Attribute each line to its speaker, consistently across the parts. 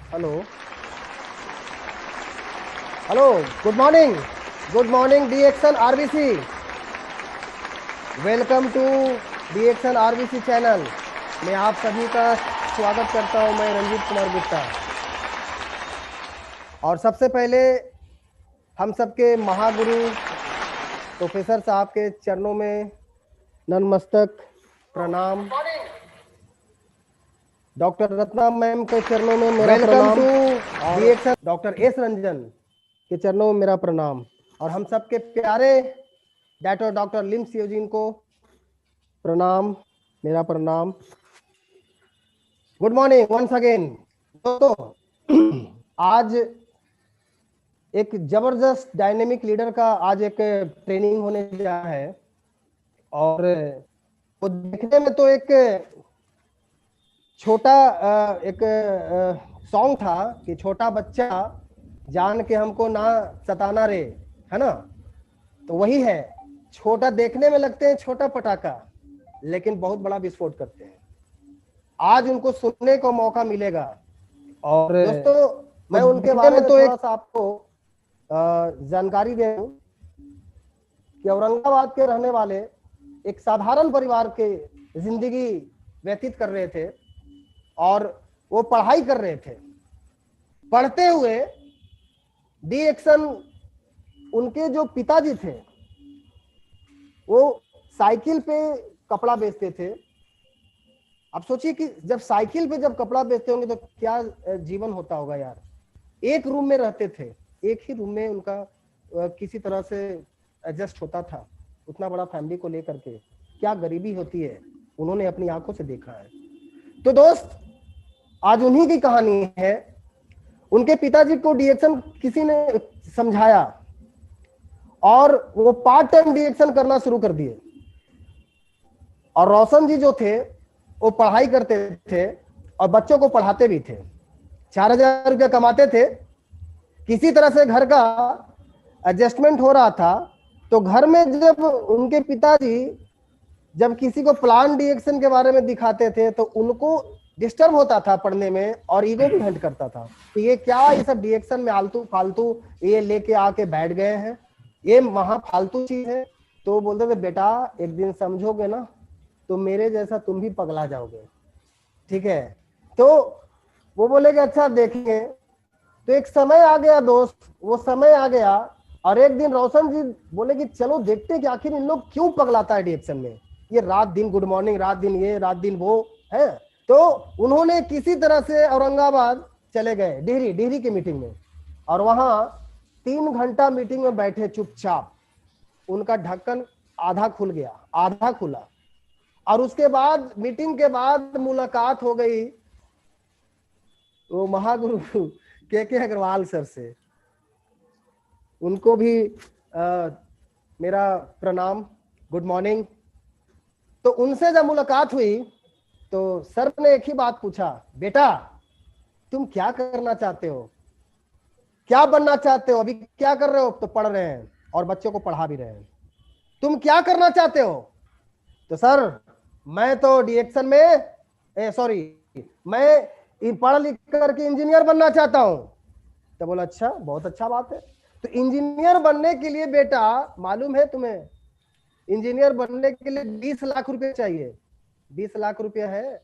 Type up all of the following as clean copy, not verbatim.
Speaker 1: Hello hello, good morning DXN RBC. Welcome to DXN RBC channel में आप सभी का स्वागत करता हूं। मैं रंजीत कुमार गुप्ता। और सबसे पहले हम सबके महागुरु प्रोफेसर साहब के चरणों में नतमस्तक प्रणाम। डॉक्टर रत्ना मैम के चरणों में मेरा प्रणाम। और डीएक्सन डॉक्टर एस रंजन के चरणों में मेरा प्रणाम। और हम सबके प्यारे डॉक्टर लिम सियोजिन को प्रणाम, मेरा प्रणाम। Good morning once again. दोस्तों, आज एक जबरदस्त डायनेमिक लीडर का आज एक ट्रेनिंग होने जा रहा है। और वो देखने में तो एक छोटा एक सॉन्ग था कि छोटा बच्चा जान के हमको ना सताना रे, है ना। तो वही है, छोटा देखने में लगते हैं छोटा पटाखा, लेकिन बहुत बड़ा विस्फोट करते हैं। आज उनको सुनने को मौका मिलेगा। और दोस्तों, मैं उनके बारे में थोड़ा सा आपको जानकारी दे दूं कि औरंगाबाद के रहने वाले एक साधारण परिवार के जिंदगी व्यतीत कर रहे थे और वो पढ़ाई कर रहे थे। पढ़ते हुए डीएक्सन, उनके जो पिताजी थे वो साइकिल पे कपड़ा बेचते थे। अब सोचिए कि जब साइकिल पे जब कपड़ा बेचते होंगे तो क्या जीवन होता होगा यार। एक रूम में रहते थे, एक ही रूम में उनका किसी तरह से एडजस्ट होता था। उतना बड़ा फैमिली को लेकर के क्या गरीबी होती है, उन्होंने अपनी आंखों से देखा है। तो दोस्त, आज उन्हीं की कहानी है। उनके पिताजी को डीएक्सन किसी ने समझाया और वो पार्ट टाइम डीएक्सन करना शुरू कर दिए। और रोशन जी जो थे वो पढ़ाई करते थे और बच्चों को पढ़ाते भी थे। 4,000 रुपया कमाते थे। किसी तरह से घर का एडजस्टमेंट हो रहा था। तो घर में जब उनके पिताजी जब किसी को प्लान डीएक्सन के बारे में दिखाते थे तो उनको डिस्टर्ब होता था पढ़ने में और ईगो भी हंट करता था। तो ये क्या, ये सब डीएक्सन में आलतू फालतू ये लेके आके बैठ गए हैं, ये महा फालतू चीज है। तो बोलते थे बेटा एक दिन समझोगे ना तो मेरे जैसा तुम भी पगला जाओगे, ठीक है। तो वो बोले कि अच्छा देखेंगे। तो एक समय आ गया दोस्त, वो समय आ गया और एक दिन रोशन जी बोले कि चलो देखते हैं कि आखिर इन लोग क्यों पगलाता है डीएक्सन में। ये रात दिन गुड मॉर्निंग, रात दिन ये, रात दिन वो है। तो उन्होंने किसी तरह से औरंगाबाद चले गए, डिहरी की मीटिंग में। और वहां 3 घंटा मीटिंग में बैठे चुपचाप। उनका ढक्कन आधा खुल गया, आधा खुला। और उसके बाद मीटिंग के बाद मुलाकात हो गई वो महागुरु के अग्रवाल सर से। उनको भी मेरा प्रणाम, गुड मॉर्निंग। तो उनसे जब मुलाकात हुई तो सर ने एक ही बात पूछा, बेटा तुम क्या करना चाहते हो, क्या बनना चाहते हो, अभी क्या कर रहे हो। तो पढ़ रहे हैं और बच्चों को पढ़ा भी रहे हैं। तुम क्या करना चाहते हो। तो सर मैं तो डीएक्सन में मैं पढ़ लिख करके इंजीनियर बनना चाहता हूं। तो बोला अच्छा, बहुत अच्छा बात है। तो इंजीनियर बनने के लिए बेटा मालूम है तुम्हें, इंजीनियर बनने के लिए 20 लाख रुपए चाहिए। 20 लाख रुपए है।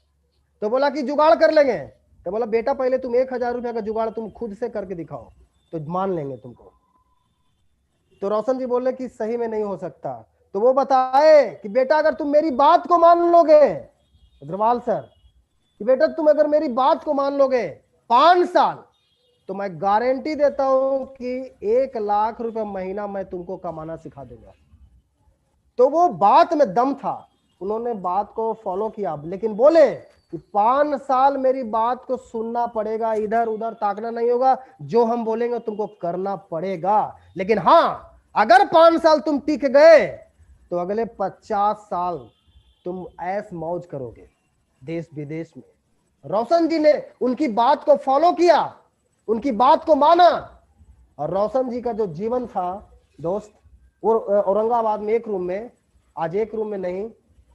Speaker 1: तो बोला कि जुगाड़ कर लेंगे। तो बोला बेटा पहले तुम 1,000 रुपए का जुगाड़ तुम खुद से करके दिखाओ तो मान लेंगे तुमको। तो रोशन जी बोले कि सही में नहीं हो सकता। तो वो बताए कि बेटा अगर तुम मेरी बात को मान लोगे, अग्रवाल सर, कि बेटा तुम अगर मेरी बात को मान लोगे 5 साल, तो मैं गारंटी देता हूं कि 1 लाख रुपए महीना मैं तुमको कमाना सिखा दूंगा। तो वो बात में दम था, उन्होंने बात को फॉलो किया। लेकिन बोले कि 5 साल मेरी बात को सुनना पड़ेगा, इधर उधर ताकना नहीं होगा, जो हम बोलेंगे तुमको करना पड़ेगा। लेकिन हाँ, अगर 5 साल तुम टिक गए तो अगले 50 साल तुम ऐश मौज करोगे देश विदेश में। रोशन जी ने उनकी बात को फॉलो किया, उनकी बात को माना। और रोशन जी का जो जीवन था दोस्त, वो औरंगाबाद में एक रूम में, आज एक रूम में नहीं,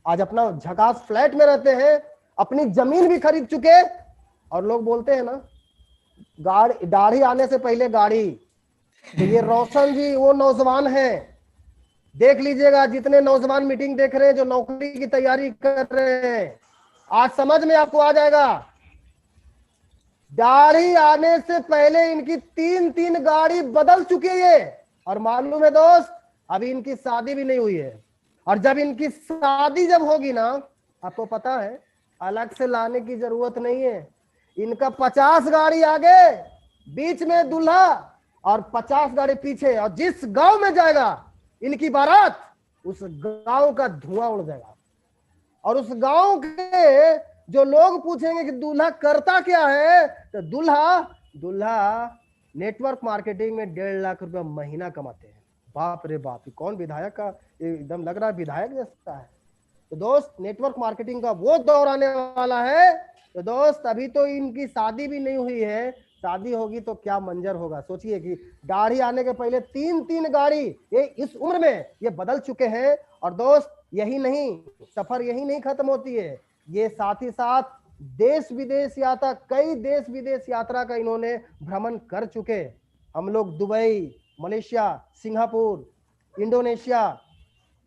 Speaker 1: आज अपना झकास फ्लैट में रहते हैं, अपनी जमीन भी खरीद चुके। और लोग बोलते हैं ना गाड़ी, दाढ़ी आने से पहले गाड़ी। तो ये रोशन जी वो नौजवान हैं, देख लीजिएगा जितने नौजवान मीटिंग देख रहे हैं जो नौकरी की तैयारी कर रहे हैं, आज समझ में आपको आ जाएगा। दाढ़ी आने से पहले इनकी 3-3 गाड़ी बदल चुकी है। और मालूम है दोस्त, अभी इनकी शादी भी नहीं हुई है। और जब इनकी शादी जब होगी ना, आपको पता है अलग से लाने की जरूरत नहीं है। इनका 50 गाड़ी आगे, बीच में दूल्हा और 50 गाड़ी पीछे, और जिस गांव में जाएगा इनकी बारात, उस गांव का धुआं उड़ जाएगा। और उस गांव के जो लोग पूछेंगे कि दूल्हा करता क्या है, तो दूल्हा नेटवर्क मार्केटिंग में 1.5 लाख रुपया महीना कमाते हैं। बाप रे बाप, कौन विधायक का, एकदम लग रहा है विधायक जैसा है। तो दोस्त नेटवर्क मार्केटिंग का वो दौर आने वाला है। तो दोस्त अभी तो इनकी शादी भी नहीं हुई है, शादी होगी तो क्या मंजर होगा। सोचिए कि दाढ़ी आने के पहले 3-3 गाड़ी ये इस उम्र में ये बदल चुके हैं। और दोस्त यही नहीं, सफर यही नहीं खत्म होती है, ये साथ ही साथ देश विदेश यात्रा, कई देश विदेश यात्रा का इन्होंने भ्रमण कर चुके। हम लोग Dubai, Malaysia, Singapore, Indonesia,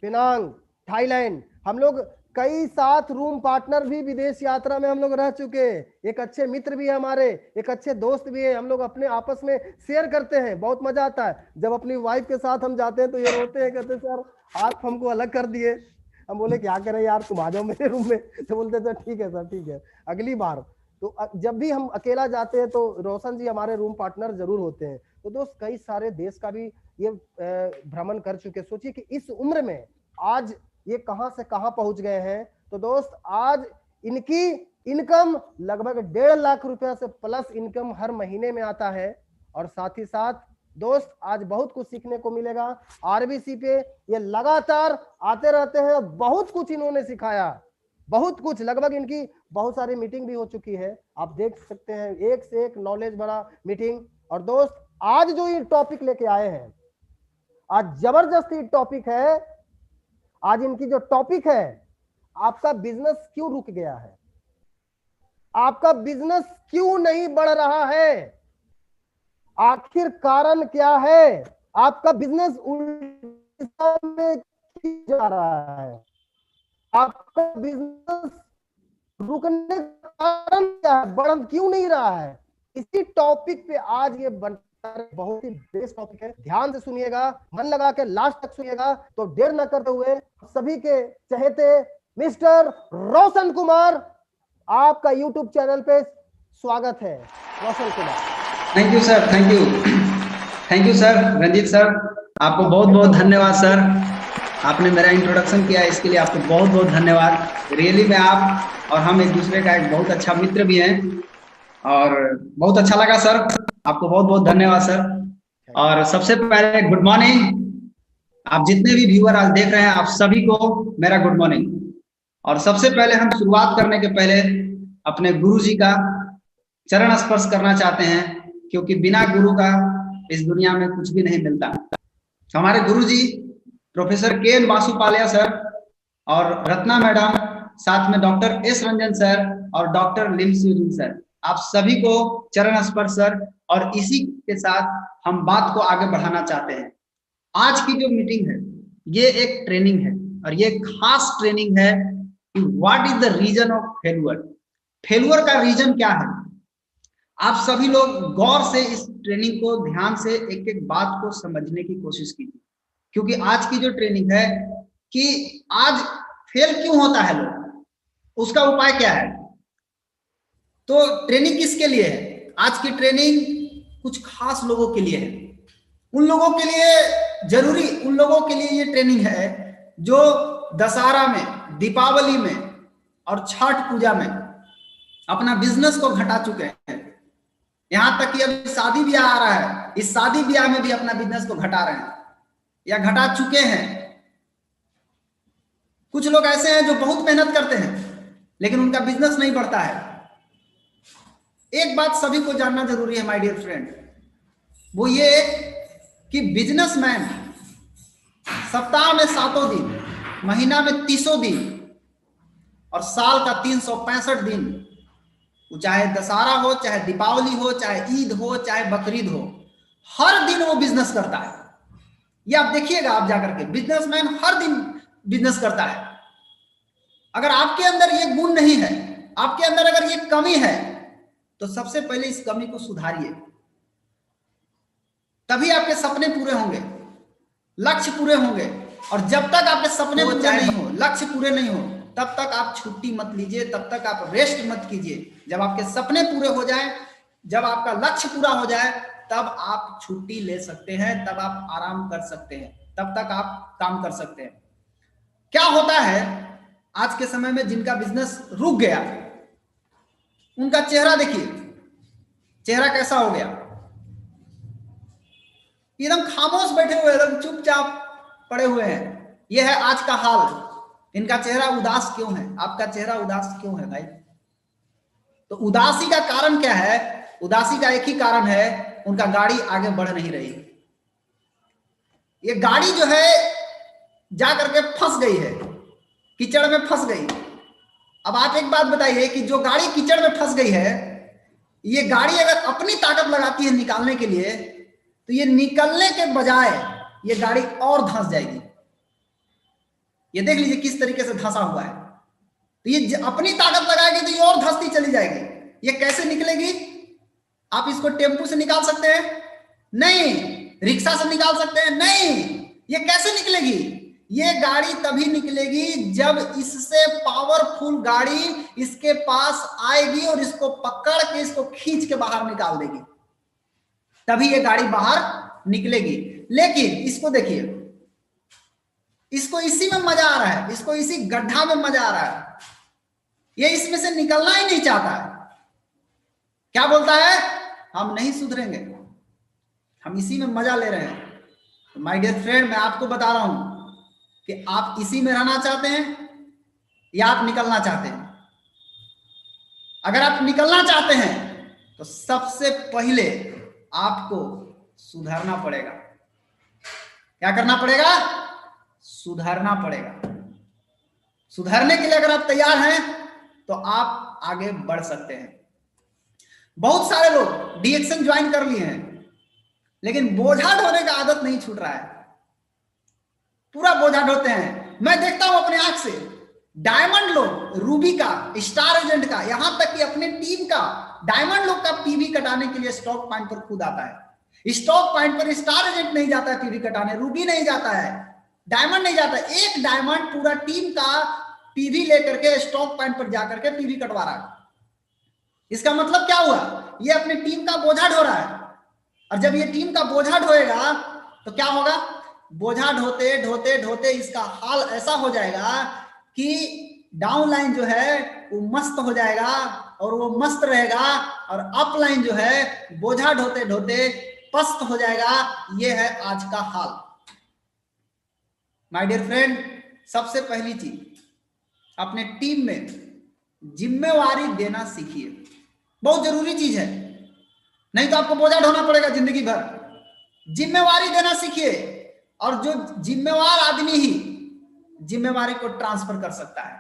Speaker 1: Penang, Thailand, हम लोग कई साथ रूम पार्टनर भी विदेश यात्रा में हम लोग रह चुके। एक अच्छे मित्र भी है हमारे, एक अच्छे दोस्त भी है, हम लोग अपने आपस में शेयर करते हैं, बहुत मजा आता है। जब अपनी वाइफ के साथ हम जाते हैं तो ये रोते हैं, कहते सर आप हमको अलग कर दिए। हम बोले क्या करें यार, तुम आ जाओ मेरे रूम में। तो बोलते सर ठीक है सर, ठीक है, अगली बार। तो जब भी हम अकेला जाते हैं तो रोशन जी हमारे रूम पार्टनर जरूर होते हैं। तो दोस्त कई सारे देश का भी ये भ्रमण कर चुके। सोचिए कि इस उम्र में आज ये कहां से कहां पहुंच गए हैं। तो दोस्त आज इनकी इनकम लगभग 1.5 लाख रुपया से प्लस इनकम हर महीने में आता है। और साथ ही साथ दोस्त आज बहुत कुछ सीखने को मिलेगा। आरबीसी पे ये लगातार आते रहते हैं, बहुत कुछ इन्होंने सिखाया, बहुत कुछ। लगभग इनकी बहुत सारी मीटिंग भी हो चुकी है, आप देख सकते हैं, एक से एक नॉलेज भरा मीटिंग। और दोस्त आज जो ये टॉपिक लेके आए हैं, आज जबरदस्ती टॉपिक है। आज इनकी जो टॉपिक है, आपका बिजनेस क्यों रुक गया है, आपका बिजनेस क्यों नहीं बढ़ रहा है, आखिर कारण क्या है, आपका बिजनेस उल्टी दिशा में क्यों जा रहा है, आपका बिजनेस रुकने का कारण क्या है, बढ़ क्यों नहीं रहा है। इसी टॉपिक पे आज ये बहुत ही बेस्ट टॉपिक है, ध्यान से सुनिएगा, मन लगा के लास्ट तक सुनिएगा। तो देर न करते हुए सभी के चहेते मिस्टर रोशन कुमार, आपका यूट्यूब चैनल पे स्वागत है। Roshan Kumar,
Speaker 2: thank you sir, thank you sir, Ranjit sir, आपको बहुत बहुत धन्यवाद सर। आपने मेरा इंट्रोडक्शन किया, इसके लिए आपको बहुत बहुत धन्यवाद। रियली में आप और हम एक दूसरे का एक बहुत अच्छा मित्र भी हैं और बहुत अच्छा लगा सर, आपको बहुत बहुत धन्यवाद सर। और सबसे पहले गुड मॉर्निंग, आप जितने भी व्यूअर आज देख रहे हैं आप सभी को मेरा गुड मॉर्निंग। और सबसे पहले हम शुरुआत करने के पहले अपने गुरु जी का चरण स्पर्श करना चाहते हैं, क्योंकि बिना गुरु का इस दुनिया में कुछ भी नहीं मिलता। हमारे गुरु जी प्रोफेसर के.एन. वासुपालिया सर और रत्ना मैडम, साथ में डॉक्टर एस. रंजन सर और डॉक्टर लिमसी सर, आप सभी को चरण स्पर्श सर। और इसी के साथ हम बात को आगे बढ़ाना चाहते हैं। आज की जो मीटिंग है ये एक ट्रेनिंग है, और ये खास ट्रेनिंग है कि what is the reason of failure. Failure का रीजन क्या है, आप सभी लोग गौर से इस ट्रेनिंग को ध्यान से एक एक बात को समझने की कोशिश कीजिए, क्योंकि आज की जो ट्रेनिंग है कि आज फेल क्यों होता है लोग, उसका उपाय क्या है। तो ट्रेनिंग किसके लिए है, आज की ट्रेनिंग कुछ खास लोगों के लिए है। उन लोगों के लिए जरूरी, उन लोगों के लिए ये ट्रेनिंग है जो दशहरा में, दीपावली में और छठ पूजा में अपना बिजनेस को घटा चुके हैं। यहां तक कि अभी शादी ब्याह आ रहा है, इस शादी ब्याह में भी अपना बिजनेस को घटा रहे हैं या घटा चुके हैं। कुछ लोग ऐसे हैं जो बहुत मेहनत करते हैं लेकिन उनका बिजनेस नहीं बढ़ता है। एक बात सभी को जानना जरूरी है माय डियर फ्रेंड, वो ये कि बिजनेसमैन सप्ताह में 7 दिन, महीना में 30 दिन और साल का 365 दिन
Speaker 3: वो चाहे दशहरा हो, चाहे दीपावली हो, चाहे ईद हो, चाहे बकरीद हो, हर दिन वो बिजनेस करता है। ये आप देखिएगा, आप जाकर के, बिजनेसमैन हर दिन बिजनेस करता है। अगर आपके अंदर ये गुण नहीं है, आपके अंदर अगर ये कमी है, तो सबसे पहले इस कमी को सुधारिए, तभी आपके सपने पूरे होंगे, लक्ष्य पूरे होंगे। और जब तक आपके सपने पूरे नहीं हो, लक्ष्य पूरे नहीं हो, तब तक आप छुट्टी मत लीजिए, तब तक आप रेस्ट मत कीजिए। जब आपके सपने पूरे हो जाए, जब आपका लक्ष्य पूरा हो जाए, तब आप छुट्टी ले सकते हैं, तब आप आराम कर सकते हैं, तब तक आप काम कर सकते हैं। क्या होता है आज के समय में, जिनका बिजनेस रुक गया, उनका चेहरा देखिए, चेहरा कैसा हो गया, एकदम खामोश बैठे हुए, एकदम चुपचाप पड़े हुए हैं। यह है आज का हाल। इनका चेहरा उदास क्यों है? आपका चेहरा उदास क्यों है भाई? तो उदासी का कारण क्या है? उदासी का एक ही कारण है, उनका गाड़ी आगे बढ़ नहीं रही। ये गाड़ी जो है जा करके फंस गई है, कीचड़ में फंस गई। अब आप एक बात बताइए कि जो गाड़ी कीचड़ में फंस गई है, ये गाड़ी अगर अपनी ताकत लगाती है निकालने के लिए, तो ये निकलने के बजाय ये गाड़ी और धंस जाएगी। ये देख लीजिए किस तरीके से धंसा हुआ है। तो ये अपनी ताकत लगाएगी तो ये और धंसती चली जाएगी। ये कैसे निकलेगी? आप इसको टेम्पू से निकाल सकते हैं? नहीं। रिक्शा से निकाल सकते हैं? नहीं। ये कैसे निकलेगी? ये गाड़ी तभी निकलेगी जब इससे पावरफुल गाड़ी इसके पास आएगी और इसको पकड़ के इसको खींच के बाहर निकाल देगी, तभी ये गाड़ी बाहर निकलेगी। लेकिन इसको देखिए, इसको इसी में मजा आ रहा है, इसको इसी गड्ढा में मजा आ रहा है, ये इसमें से निकलना ही नहीं चाहता है। क्या बोलता है? हम नहीं सुधरेंगे, हम इसी में मजा ले रहे हैं। तो माय डियर फ्रेंड, मैं आपको बता रहा हूं कि आप इसी में रहना चाहते हैं या आप निकलना चाहते हैं। अगर आप निकलना चाहते हैं तो सबसे पहले आपको सुधरना पड़ेगा। क्या करना पड़ेगा? सुधरना पड़ेगा। सुधरने के लिए अगर आप तैयार हैं तो आप आगे बढ़ सकते हैं। बहुत सारे लोग डीएक्शन ज्वाइन कर लिए हैं, लेकिन बोझा ढोने का आदत नहीं छूट रहा है, पूरा बोझा ढोते हैं। मैं देखता हूं अपने आंख से, डायमंड लोग, रूबी का, स्टार एजेंट का, यहां तक कि अपने टीम का, डायमंड लोग का पीवी कटाने के लिए स्टॉक पॉइंट पर खुद आता है। स्टॉक पॉइंट पर स्टार एजेंट नहीं जाता है पीवी कटाने, रूबी नहीं जाता है, डायमंड नहीं जाता है। एक डायमंड पूरा टीम का पीवी लेकर के स्टॉक पॉइंट पर जाकर के पीवी कटवा रहा है। इसका मतलब क्या हुआ? ये अपनी टीम का बोझा ढो रहा है। और जब ये टीम का बोझा ढोएगा तो क्या होगा? बोझा ढोते ढोते ढोते इसका हाल ऐसा हो जाएगा कि डाउन लाइन जो है वो मस्त हो जाएगा और वो मस्त रहेगा, और अप लाइन जो है बोझा ढोते ढोते पस्त हो जाएगा। ये है आज का हाल। माय डियर फ्रेंड, सबसे पहली चीज, अपने टीम में जिम्मेवारी देना सीखिए। बहुत जरूरी चीज है, नहीं तो आपको बोझा ढोना पड़ेगा जिंदगी भर। जिम्मेवारी देना सीखिए, और जो जिम्मेवार आदमी ही जिम्मेवारी को ट्रांसफर कर सकता है।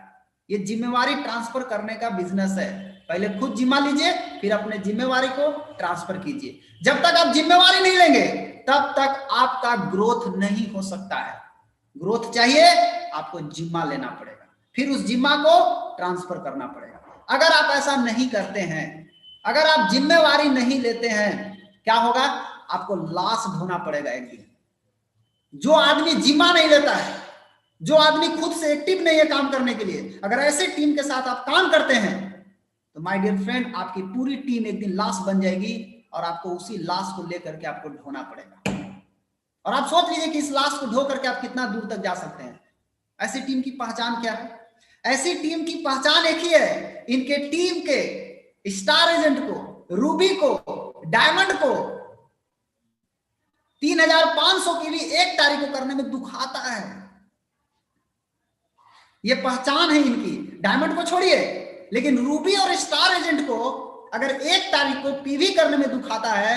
Speaker 3: ये जिम्मेवारी ट्रांसफर करने का बिजनेस है। पहले खुद जिम्मा लीजिए, फिर अपने जिम्मेवारी को ट्रांसफर कीजिए। जब तक आप जिम्मेवारी नहीं लेंगे तब तक आपका ग्रोथ नहीं हो सकता है। ग्रोथ चाहिए, आपको जिम्मा लेना पड़ेगा, फिर उस जिम्मा को ट्रांसफर करना पड़ेगा। अगर आप ऐसा नहीं करते हैं, अगर आप जिम्मेवारी नहीं लेते हैं, क्या होगा? आपको लाश ढोना पड़ेगा एक दिन। जो आदमी जिम्मा नहीं लेता है, जो आदमी खुद से एक्टिव नहीं है काम करने के लिए, अगर ऐसे टीम के साथ आप काम करते हैं तो माय डियर फ्रेंड, आपकी पूरी टीम एक दिन लाश बन जाएगी और आपको उसी लाश को लेकर के आपको ढोना पड़ेगा। और आप सोच लीजिए कि इस लाश को ढो करके आप कितना दूर तक जा सकते हैं। ऐसी टीम की पहचान क्या है? ऐसी टीम की पहचान एक ही है, इनके टीम के स्टार एजेंट को, रूबी को, डायमंड को 3500 की भी एक तारीख को करने में दुख आता है। ये पहचान है इनकी। डायमंड को छोड़िए, लेकिन रूबी और स्टार एजेंट को अगर एक तारीख को पीवी करने में दुख आता है,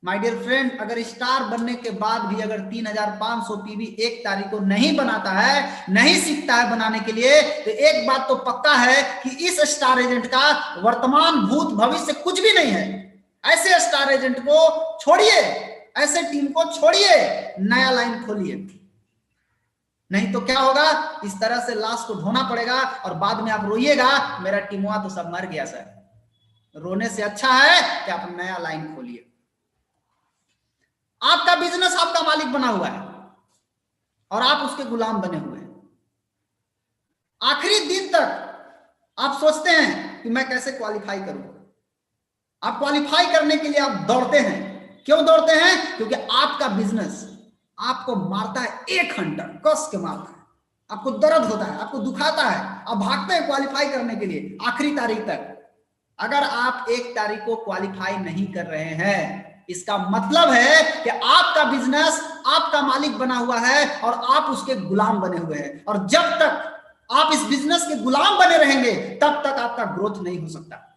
Speaker 3: माय डियर फ्रेंड, अगर स्टार बनने के बाद भी अगर 3500 पीवी एक तारीख को नहीं बनाता है, नहीं सीखता है बनाने के लिए, तो एक बात तो पक्का है कि इस स्टार एजेंट का वर्तमान भूत भविष्य कुछ भी नहीं है। ऐसे स्टार एजेंट को छोड़िए, ऐसे टीम को छोड़िए, नया लाइन खोलिए, नहीं तो क्या होगा, इस तरह से लाश को ढोना पड़ेगा और बाद में आप रोइएगा मेरा टीमुआ तो सब मर गया सर। रोने से अच्छा है कि आप नया लाइन खोलिए। आपका बिजनेस आपका मालिक बना हुआ है और आप उसके गुलाम बने हुए हैं। आखिरी दिन तक आप सोचते हैं कि मैं कैसे क्वालिफाई करूं। आप क्वालिफाई करने के लिए आप दौड़ते हैं। क्यों दौड़ते हैं? क्योंकि आपका बिजनेस आपको मारता है, एक घंटा कस के मारता है, आपको दर्द होता है, आपको दुखाता है, आप भागते हैं क्वालिफाई करने के लिए आखिरी तारीख तक। अगर आप 1 तारीख को क्वालिफाई नहीं कर रहे हैं, इसका मतलब है कि आपका बिजनेस आपका मालिक बना हुआ है और आप उसके गुलाम बने हुए हैं। और जब तक आप इस बिजनेस के गुलाम बने रहेंगे तब तक आपका ग्रोथ नहीं हो सकता।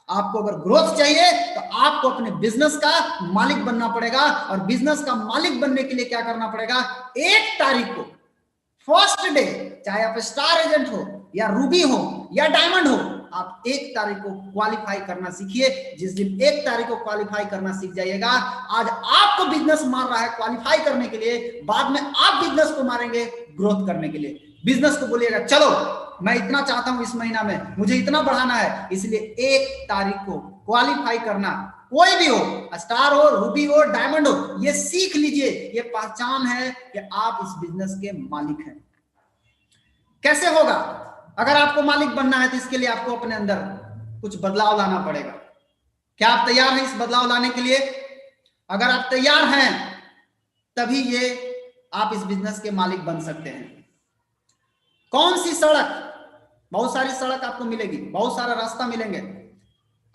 Speaker 3: आपको अगर ग्रोथ चाहिए तो आपको अपने बिजनेस का मालिक बनना पड़ेगा। और बिजनेस का मालिक बनने के लिए क्या करना पड़ेगा? 1 तारीख को फर्स्ट डे, चाहे आप स्टार एजेंट हो या रूबी हो या डायमंड हो, आप 1 तारीख को क्वालिफाई करना सीखिए। जिस दिन 1 तारीख को क्वालिफाई करना सीख जाइएगा, आज आपको बिजनेस मार रहा है क्वालिफाई करने के लिए, बाद में आप बिजनेस को मारेंगे ग्रोथ करने के लिए। बिजनेस को बोलिएगा चलो मैं इतना चाहता हूं इस महीना में, मुझे इतना बढ़ाना है, इसलिए 1 तारीख को क्वालिफाई करना, कोई भी हो, स्टार हो, रूबी हो, डायमंड हो, ये सीख लीजिए। ये पहचान है कि आप इस बिजनेस के मालिक हैं। कैसे होगा? अगर आपको मालिक बनना है तो इसके लिए आपको अपने अंदर कुछ बदलाव लाना पड़ेगा। क्या आप तैयार हैं इस बदलाव लाने के लिए? अगर आप तैयार हैं तभी ये आप इस बिजनेस के मालिक बन सकते हैं। कौन सी सड़क? बहुत सारी सड़क आपको मिलेगी, बहुत सारा रास्ता मिलेंगे।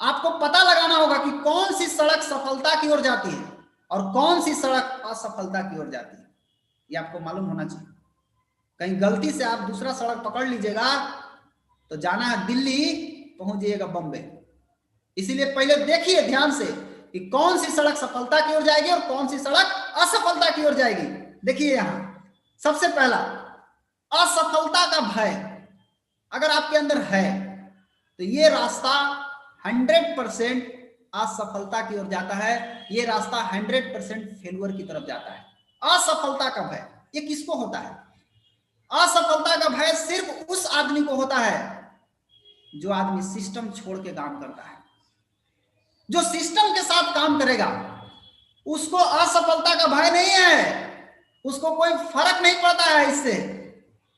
Speaker 3: आपको पता लगाना होगा कि कौन सी सड़क सफलता की ओर जाती है और कौन सी सड़क असफलता की ओर जाती है, ये आपको मालूम होना चाहिए। कहीं गलती से आप दूसरा सड़क पकड़ लीजिएगा तो जाना है दिल्ली, पहुंच जाइएगा बम्बे। इसीलिए पहले देखिए ध्यान से कि कौन सी सड़क सफलता की ओर जाएगी और कौन सी सड़क असफलता की ओर जाएगी। देखिए यहां सबसे पहला, असफलता का भय अगर आपके अंदर है तो ये रास्ता 100% असफलता की ओर जाता है। ये रास्ता 100% फेल्यूर की तरफ जाता है। असफलता का भय ये किसको होता है? असफलता का भय सिर्फ उस आदमी को होता है जो आदमी सिस्टम छोड़ के काम करता है। जो सिस्टम के साथ काम करेगा उसको असफलता का भय नहीं है, उसको कोई फर्क नहीं पड़ता है इससे।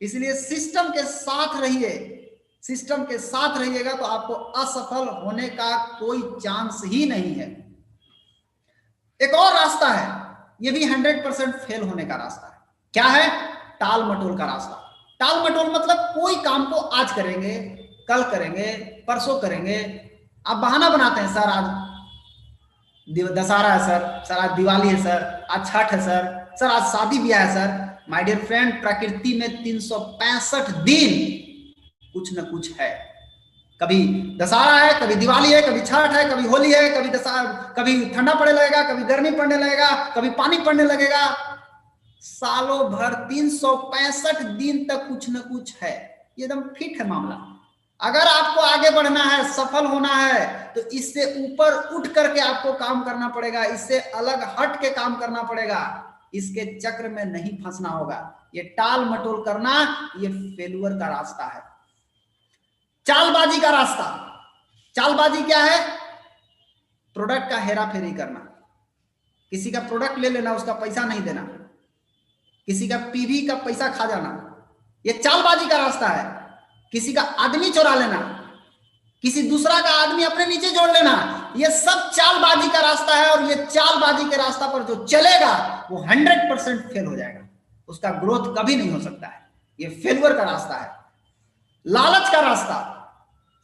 Speaker 3: इसलिए सिस्टम के साथ रहिए। सिस्टम के साथ रहिएगा तो आपको असफल होने का कोई चांस ही नहीं है। एक और रास्ता है, ये भी 100% फेल होने का रास्ता है। क्या है? टाल मटोल का रास्ता। टाल मटोल मतलब कोई काम को आज करेंगे, कल करेंगे, परसों करेंगे। आप बहाना बनाते हैं, सर आज दशहरा है सर आज दिवाली है सर, आज छठ है सर आज शादी ब्याह है सर। माय डियर फ्रेंड, प्रकृति में 365 दिन कुछ न कुछ है। कभी दशहरा है, कभी दिवाली है, कभी छठ है, कभी होली है, कभी ठंडा पड़ने लगेगा, कभी गर्मी पड़ने लगेगा, कभी पानी पड़ने लगेगा। सालों भर 365 दिन तक कुछ न कुछ है। ये एकदम फिट है मामला। अगर आपको आगे बढ़ना है, सफल होना है, तो इससे ऊपर उठ करके आपको काम करना पड़ेगा, इससे अलग हट के काम करना पड़ेगा। इसके चक्र में नहीं फंसना होगा। ये टाल मटोल करना ये फेल्यूर का रास्ता है, चालबाजी का रास्ता। चालबाजी क्या है? प्रोडक्ट का हेरा फेरी करना, किसी का प्रोडक्ट ले लेना, उसका पैसा नहीं देना, किसी का पीवी का पैसा खा जाना, ये चालबाजी का रास्ता है। किसी का आदमी चुरा लेना, किसी दूसरा का आदमी अपने नीचे जोड़ लेना, ये सब चालबाजी का रास्ता है। और ये चालबाजी के रास्ता पर जो चलेगा वो 100% फेल हो जाएगा, उसका ग्रोथ कभी नहीं हो सकता है। ये फेल्यूर का रास्ता है। लालच का रास्ता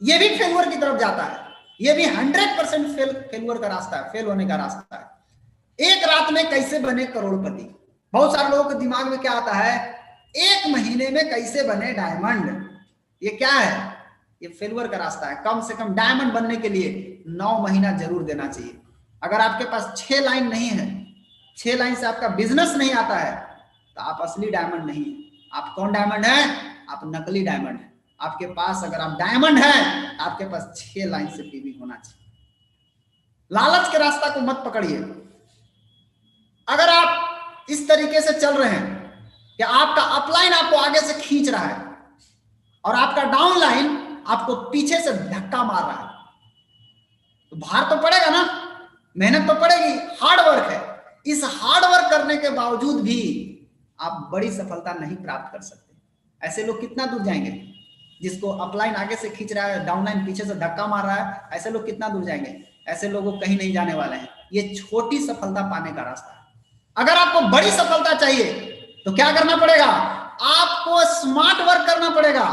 Speaker 3: ये भी फेल्यूर की तरफ जाता है। ये भी 100% फेल्यूर का रास्ता है, फेल होने का रास्ता है। एक रात में कैसे बने करोड़पति? बहुत सारे लोगों के दिमाग में क्या आता है, एक महीने में कैसे बने डायमंड? ये क्या है? ये फेल्यूर का रास्ता है। कम से कम डायमंड बनने के लिए 9 महीना जरूर देना चाहिए। अगर आपके पास 6 लाइन नहीं है, 6 लाइन से आपका बिजनेस नहीं आता है, तो आप असली डायमंड नहीं है। आप कौन डायमंड है? आप नकली डायमंड है। आपके पास अगर आप डायमंड है, आपके पास 6 लाइन से पीवी होना चाहिए। लालच के रास्ता को मत पकड़िए। अगर आप इस तरीके से चल रहे हैं कि आपका अपलाइन आपको आगे से खींच रहा है और आपका डाउन लाइन आपको पीछे से धक्का मार रहा है, तो भार तो पड़ेगा ना, मेहनत तो पड़ेगी, हार्ड वर्क है। इस हार्ड वर्क करने के बावजूद भी आप बड़ी सफलता नहीं प्राप्त कर सकते। ऐसे लोग कितना दूर जाएंगे? जिसको अपलाइन आगे से खींच रहा है, डाउनलाइन पीछे से धक्का मार रहा है, ऐसे लोग कितना दूर जाएंगे? ऐसे लोग कहीं नहीं जाने वाले हैं। ये छोटी सफलता पाने का रास्ता है। अगर आपको बड़ी सफलता चाहिए तो क्या करना पड़ेगा? आपको स्मार्ट वर्क करना पड़ेगा।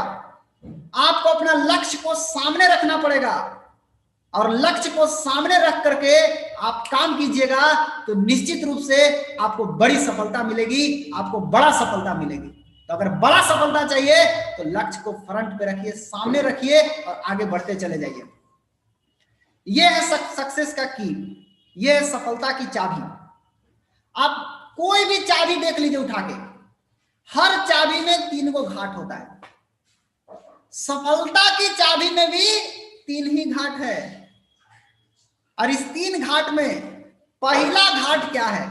Speaker 3: आपको अपना लक्ष्य को सामने रखना पड़ेगा और लक्ष्य को सामने रख करके आप काम कीजिएगा तो निश्चित रूप से आपको बड़ी सफलता मिलेगी, आपको बड़ा सफलता मिलेगी। तो अगर बड़ा सफलता चाहिए तो लक्ष्य को फ्रंट पे रखिए, सामने रखिए और आगे बढ़ते चले जाइए। यह है सक्सेस का की, यह है सफलता की चाबी। आप कोई भी चाबी देख लीजिए उठा के, हर चाबी में 3 गो घाट होता है। सफलता की चाबी में भी 3 ही घाट है। और इस 3 घाट में पहला घाट क्या है?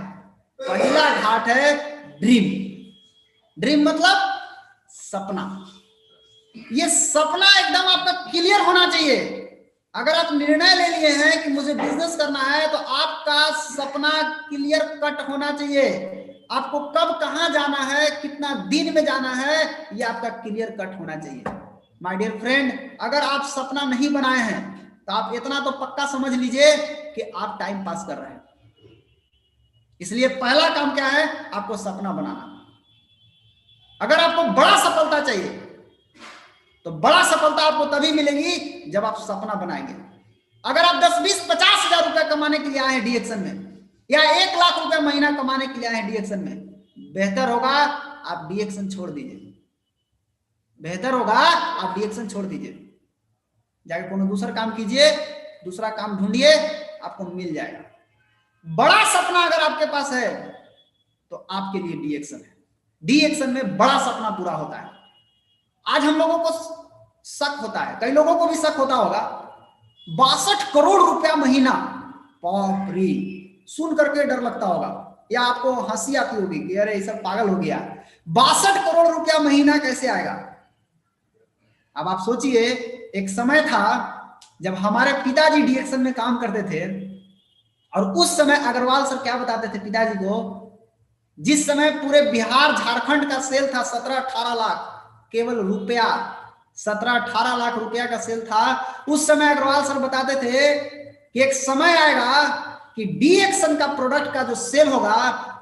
Speaker 3: पहला घाट है ड्रीम। ड्रीम मतलब सपना। ये सपना एकदम आपका क्लियर होना चाहिए। अगर आप निर्णय ले लिए हैं कि मुझे बिजनेस करना है तो आपका सपना क्लियर कट होना चाहिए। आपको कब कहां जाना है, कितना दिन में जाना है, यह आपका क्लियर कट होना चाहिए। माय डियर फ्रेंड, अगर आप सपना नहीं बनाए हैं तो आप इतना तो पक्का समझ लीजिए कि आप टाइम पास कर रहे हैं। इसलिए पहला काम क्या है? आपको सपना बनाना। अगर आपको बड़ा सफलता चाहिए तो बड़ा सफलता आपको तभी मिलेगी जब आप सपना बनाएंगे। अगर आप 10, 20, 50 हजार रुपया कमाने के लिए आए हैं डीएक्शन में, या 1 लाख रुपया महीना कमाने के लिए आए हैं डीएक्शन में, बेहतर होगा आप डीएक्शन छोड़ दीजिए। बेहतर होगा आप डीएक्शन छोड़ दीजिए, जाके कोनो दूसरा काम कीजिए, दूसरा काम ढूंढिए, आपको मिल जाएगा। बड़ा सपना अगर आपके पास है तो आपके लिए डीएक्शन है। डीएक्शन में बड़ा सपना पूरा होता है। आज हम लोगों को शक होता है, कई लोगों को भी शक होता होगा, 62 करोड़ रुपया महीना, बाप रे, सुन करके डर लगता होगा या आपको हंसी आती होगी कि अरे ये सब पागल हो गया, 62 करोड़ रुपया महीना कैसे आएगा? अब आप सोचिए, एक समय था जब हमारे पिताजी डीएक्शन में काम करते थे और उस समय अग्रवाल सर क्या बताते थे पिताजी को, जिस समय पूरे बिहार झारखंड का सेल था 17-18 लाख, केवल रुपया 17-18 लाख रुपया का सेल था। उस समय अग्रवाल सर बताते थे कि एक समय आएगा कि डीएक्शन का प्रोडक्ट का जो सेल होगा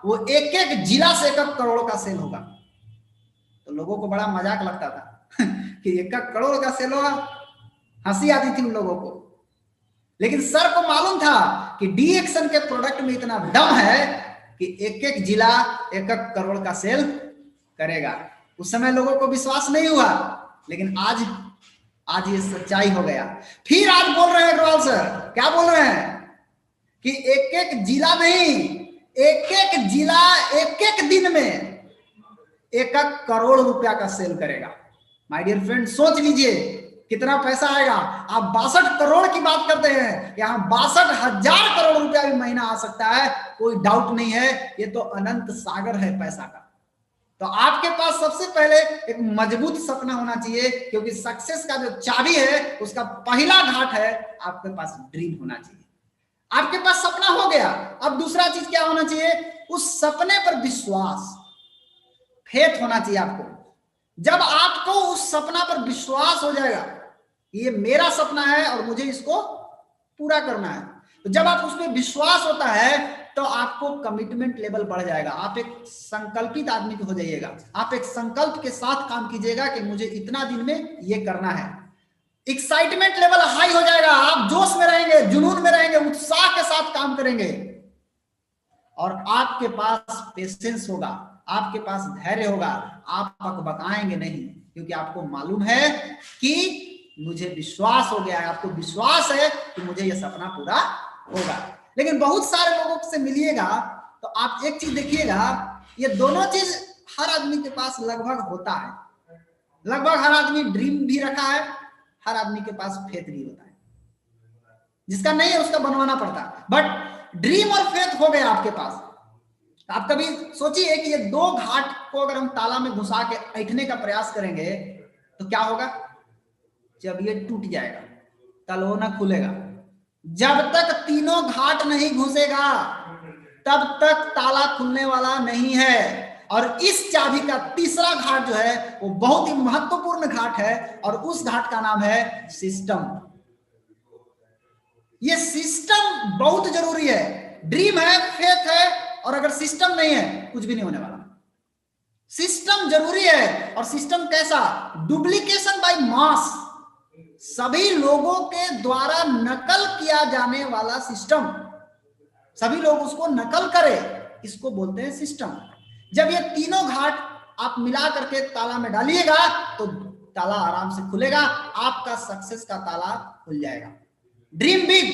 Speaker 3: वो एक एक जिला से 1 करोड़ का सेल होगा। तो लोगों को बड़ा मजाक लगता था कि 1 करोड़ का सेल होगा, हंसी आती थी उन लोगों को। लेकिन सर को मालूम था कि डीएक्शन के प्रोडक्ट में इतना दम है कि एक एक जिला 1 करोड़ का सेल करेगा। उस समय लोगों को विश्वास नहीं हुआ, लेकिन आज ये सच्चाई हो गया। फिर आज बोल रहे हैं अग्रवाल सर, क्या बोल रहे हैं कि एक एक जिला नहीं, एक एक जिला एक एक दिन में 1 करोड़ रुपया का सेल करेगा। माय डियर फ्रेंड, सोच लीजिए कितना पैसा आएगा। आप 62 करोड़ की बात करते हैं, यहाँ 62,000 करोड़ रुपया भी महीना आ सकता है, कोई डाउट नहीं है। ये तो अनंत सागर है पैसा का। तो आपके पास सबसे पहले एक मजबूत सपना होना चाहिए, क्योंकि सक्सेस का जो चाबी है उसका पहला घाट है आपके पास ड्रीम होना चाहिए। आपके पास सपना हो गया, अब दूसरा चीज क्या होना चाहिए? उस सपने पर विश्वास, फेथ होना चाहिए आपको। जब आपको उस सपना पर विश्वास हो जाएगा, ये मेरा सपना है और मुझे इसको पूरा करना है, तो जब आप उसमें विश्वास होता है तो आपको कमिटमेंट लेवल बढ़ जाएगा। आप एक संकल्पित आदमी हो जाइएगा। आप एक संकल्प के साथ काम कीजिएगा कि मुझे इतना दिन में ये करना है। एक्साइटमेंट लेवल हाई हो जाएगा, आप जोश में रहेंगे, जुनून में रहेंगे, उत्साह के साथ काम करेंगे और आपके पास पेशेंस होगा, आपके पास धैर्य होगा। आप बकबकाएंगे नहीं, क्योंकि आपको मालूम है कि मुझे विश्वास हो गया है। आपको विश्वास है कि मुझे यह सपना पूरा होगा। लेकिन बहुत सारे लोगों से मिलिएगा तो आप एक चीज देखिएगा, ये दोनों चीज हर आदमी के पास लगभग होता है। लगभग हर आदमी ड्रीम भी रखा है, हर आदमी के पास फेथ भी होता है। जिसका नहीं है उसका बनवाना पड़ता है। बट ड्रीम और फेथ हो गया आपके पास। आप कभी सोचिए कि ये दो घाट को अगर हम ताला में घुसा के ऐंठने का प्रयास करेंगे तो क्या होगा? जब ये टूट जाएगा तल वो ना खुलेगा। जब तक तीनों घाट नहीं घुसेगा तब तक ताला खुलने वाला नहीं है। और इस चाबी का तीसरा घाट जो है वो बहुत ही महत्वपूर्ण घाट है और उस घाट का नाम है सिस्टम। ये सिस्टम बहुत जरूरी है। ड्रीम है, फेथ है, और अगर सिस्टम नहीं है कुछ भी नहीं होने वाला। सिस्टम जरूरी है। और सिस्टम कैसा? डुप्लीकेशन बाय मास, सभी लोगों के द्वारा नकल किया जाने वाला सिस्टम, सभी लोग उसको नकल करें, इसको बोलते हैं सिस्टम। जब ये तीनों घाट आप मिला करके ताला में डालिएगा तो ताला आराम से खुलेगा, आपका सक्सेस का ताला खुल जाएगा। ड्रीम बिग,